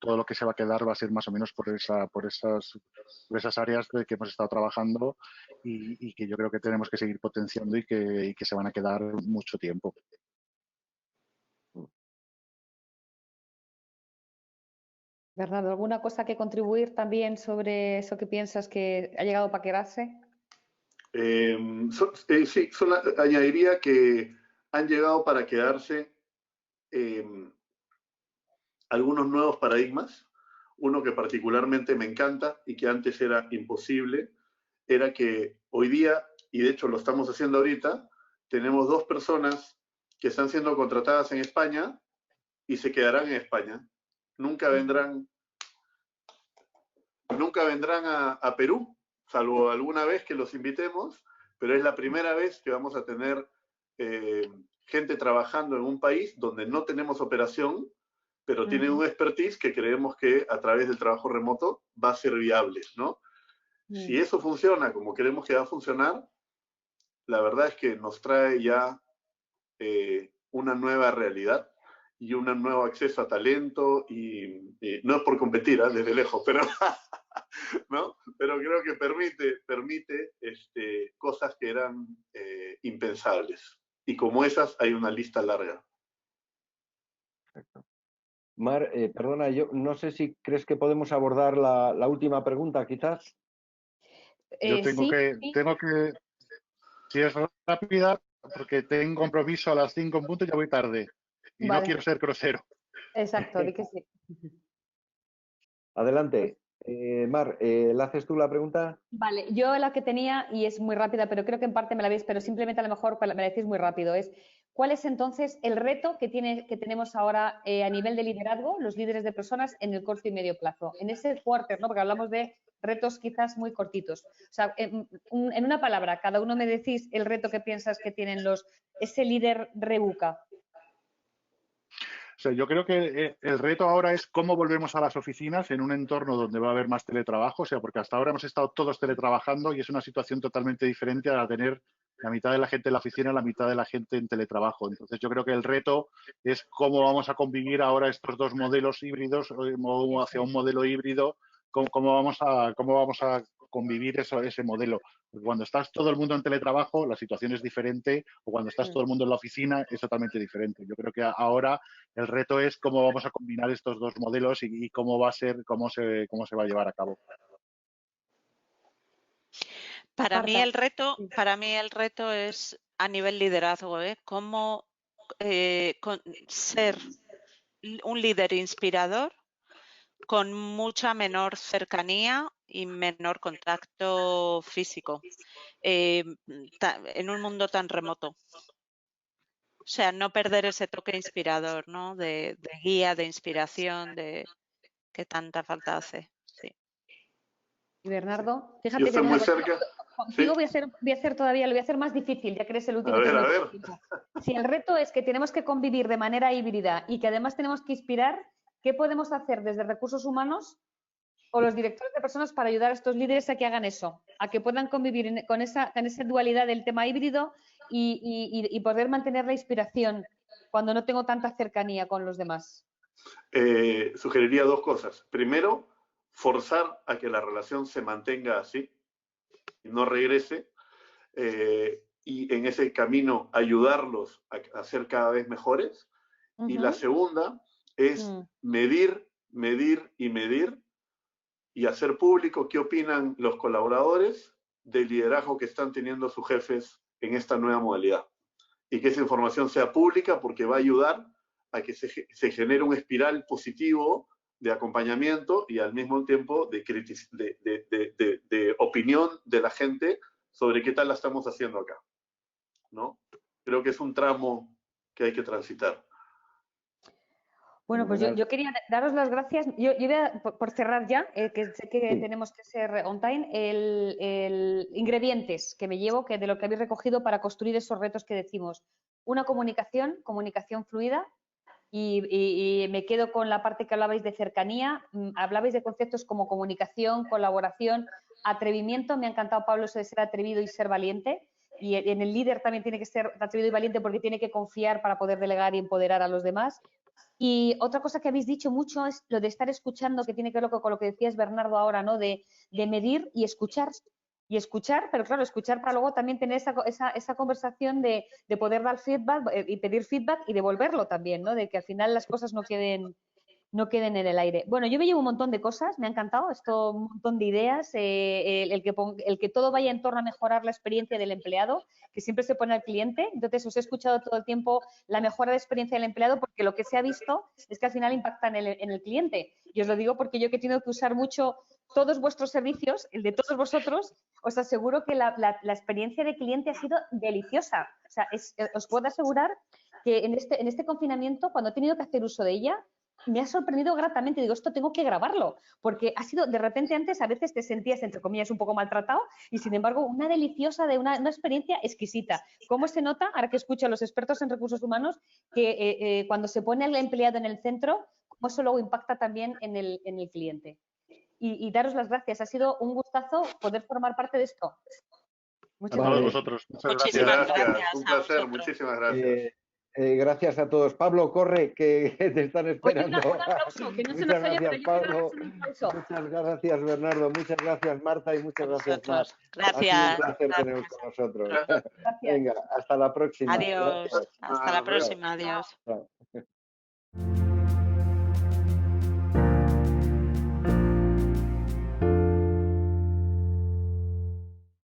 [SPEAKER 6] todo lo que se va a quedar va a ser más o menos por esas áreas que hemos estado trabajando y que yo creo que tenemos que seguir potenciando y que se van a quedar mucho tiempo.
[SPEAKER 2] Bernardo, ¿alguna cosa que contribuir también sobre eso que piensas que ha llegado para quedarse?
[SPEAKER 5] Sí, solo añadiría que han llegado para quedarse algunos nuevos paradigmas. Uno que particularmente me encanta y que antes era imposible, era que hoy día, y de hecho lo estamos haciendo ahorita, tenemos 2 personas que están siendo contratadas en España y se quedarán en España. Nunca vendrán a Perú, salvo alguna vez que los invitemos, pero es la primera vez que vamos a tener gente trabajando en un país donde no tenemos operación, pero tienen un expertise que creemos que a través del trabajo remoto va a ser viable, ¿no? Si eso funciona como creemos que va a funcionar, la verdad es que nos trae ya una nueva realidad y un nuevo acceso a talento y no es por competir, desde lejos, pero ¿no? Pero creo que permite cosas que eran impensables. Y como esas hay una lista larga.
[SPEAKER 1] Perfecto. Mar, perdona, yo no sé si crees que podemos abordar la última pregunta, quizás.
[SPEAKER 6] Yo tengo que, si es rápida, porque tengo un compromiso a las 5 en punto y ya voy tarde. Y
[SPEAKER 2] vale.
[SPEAKER 6] no quiero ser grosero.
[SPEAKER 2] Exacto, di que sí.
[SPEAKER 1] Adelante. Mar, ¿le haces tú la pregunta?
[SPEAKER 2] Vale, yo la que tenía, y es muy rápida, pero creo que en parte me la veis, pero simplemente a lo mejor me la decís muy rápido, es ¿cuál es entonces el reto que tenemos ahora a nivel de liderazgo, los líderes de personas, en el corto y medio plazo? En ese quarter, ¿no? Porque hablamos de retos quizás muy cortitos. O sea, en una palabra, cada uno me decís el reto que piensas que tienen ese líder rebuca.
[SPEAKER 6] O sea, yo creo que el reto ahora es cómo volvemos a las oficinas en un entorno donde va a haber más teletrabajo, o sea, porque hasta ahora hemos estado todos teletrabajando y es una situación totalmente diferente a tener la mitad de la gente en la oficina y la mitad de la gente en teletrabajo. Entonces, yo creo que el reto es cómo vamos a convivir ahora estos dos modelos híbridos o hacia un modelo híbrido, cómo vamos a convivir ese modelo. Porque cuando estás todo el mundo en teletrabajo, la situación es diferente, o cuando estás todo el mundo en la oficina, es totalmente diferente. Yo creo que ahora el reto es cómo vamos a combinar estos dos modelos y cómo va a ser, cómo se va a llevar a cabo.
[SPEAKER 4] Para mí el reto es a nivel liderazgo, cómo ser un líder inspirador con mucha menor cercanía y menor contacto físico en un mundo tan remoto. O sea, no perder ese toque inspirador, ¿no? De guía, de inspiración, que tanta falta hace. Sí.
[SPEAKER 2] Y Bernardo,
[SPEAKER 5] Yo
[SPEAKER 2] fíjate que
[SPEAKER 5] estoy muy cerca.
[SPEAKER 2] contigo
[SPEAKER 5] Sí.
[SPEAKER 2] voy a hacer todavía, lo voy a hacer más difícil, ya que eres el último.
[SPEAKER 5] A ver.
[SPEAKER 2] Si el reto es que tenemos que convivir de manera híbrida y que además tenemos que inspirar, ¿qué podemos hacer desde recursos humanos o los directores de personas para ayudar a estos líderes a que hagan eso, a que puedan convivir con esa dualidad del tema híbrido y poder mantener la inspiración cuando no tengo tanta cercanía con los demás?
[SPEAKER 5] Sugeriría 2 cosas. Primero, forzar a que la relación se mantenga así y no regrese. Y en ese camino ayudarlos a ser cada vez mejores. Y la segunda es medir y hacer público qué opinan los colaboradores del liderazgo que están teniendo sus jefes en esta nueva modalidad. Y que esa información sea pública porque va a ayudar a que se genere un espiral positivo de acompañamiento y al mismo tiempo de opinión de la gente sobre qué tal la estamos haciendo acá, ¿no? Creo que es un tramo que hay que transitar.
[SPEAKER 2] Bueno, pues yo quería daros las gracias. Yo voy a, por cerrar ya, que sé que tenemos que ser on time, el ingredientes que me llevo, que de lo que habéis recogido para construir esos retos que decimos. Una comunicación fluida, y me quedo con la parte que hablabais de cercanía. Hablabais de conceptos como comunicación, colaboración, atrevimiento. Me ha encantado, Pablo, eso de ser atrevido y ser valiente. Y en el líder también tiene que ser atrevido y valiente porque tiene que confiar para poder delegar y empoderar a los demás. Y otra cosa que habéis dicho mucho es lo de estar escuchando, que tiene que ver con lo que decías, Bernardo, ahora, ¿no? De medir y escuchar. Y escuchar, pero claro, escuchar para luego también tener esa conversación de poder dar feedback y pedir feedback y devolverlo también, ¿no? De que al final las cosas no queden en el aire. Bueno, yo me llevo un montón de cosas, me ha encantado esto, un montón de ideas, el que todo vaya en torno a mejorar la experiencia del empleado, que siempre se pone al cliente. Entonces, os he escuchado todo el tiempo la mejora de experiencia del empleado, porque lo que se ha visto es que al final impacta en el cliente. Y os lo digo porque yo, que he tenido que usar mucho todos vuestros servicios, el de todos vosotros, os aseguro que la experiencia de cliente ha sido deliciosa. O sea, os puedo asegurar que en este confinamiento, cuando he tenido que hacer uso de ella, me ha sorprendido gratamente. Digo, esto tengo que grabarlo, porque ha sido, de repente, antes a veces te sentías, entre comillas, un poco maltratado, y sin embargo una deliciosa, una experiencia exquisita. ¿Cómo se nota, ahora que escucho a los expertos en recursos humanos, que cuando se pone al empleado en el centro, cómo eso luego impacta también en el cliente? Y daros las gracias, ha sido un gustazo poder formar parte de esto.
[SPEAKER 6] Muchas gracias a vosotros. Muchas
[SPEAKER 5] gracias. Un placer, muchísimas gracias.
[SPEAKER 1] Gracias a todos. Pablo, corre, que te están esperando.
[SPEAKER 2] Oye, un aplauso, que no se
[SPEAKER 1] muchas
[SPEAKER 2] nos oye,
[SPEAKER 1] gracias, Pablo. Muchas gracias, Bernardo. Muchas gracias, Marta. Y muchas gracias, Mar.
[SPEAKER 4] Gracias.
[SPEAKER 1] Ha sido un placer teneros con nosotros.
[SPEAKER 2] Gracias.
[SPEAKER 1] Venga, hasta la próxima.
[SPEAKER 4] Adiós.
[SPEAKER 1] Gracias.
[SPEAKER 4] Hasta la próxima. Adiós.
[SPEAKER 1] Chao.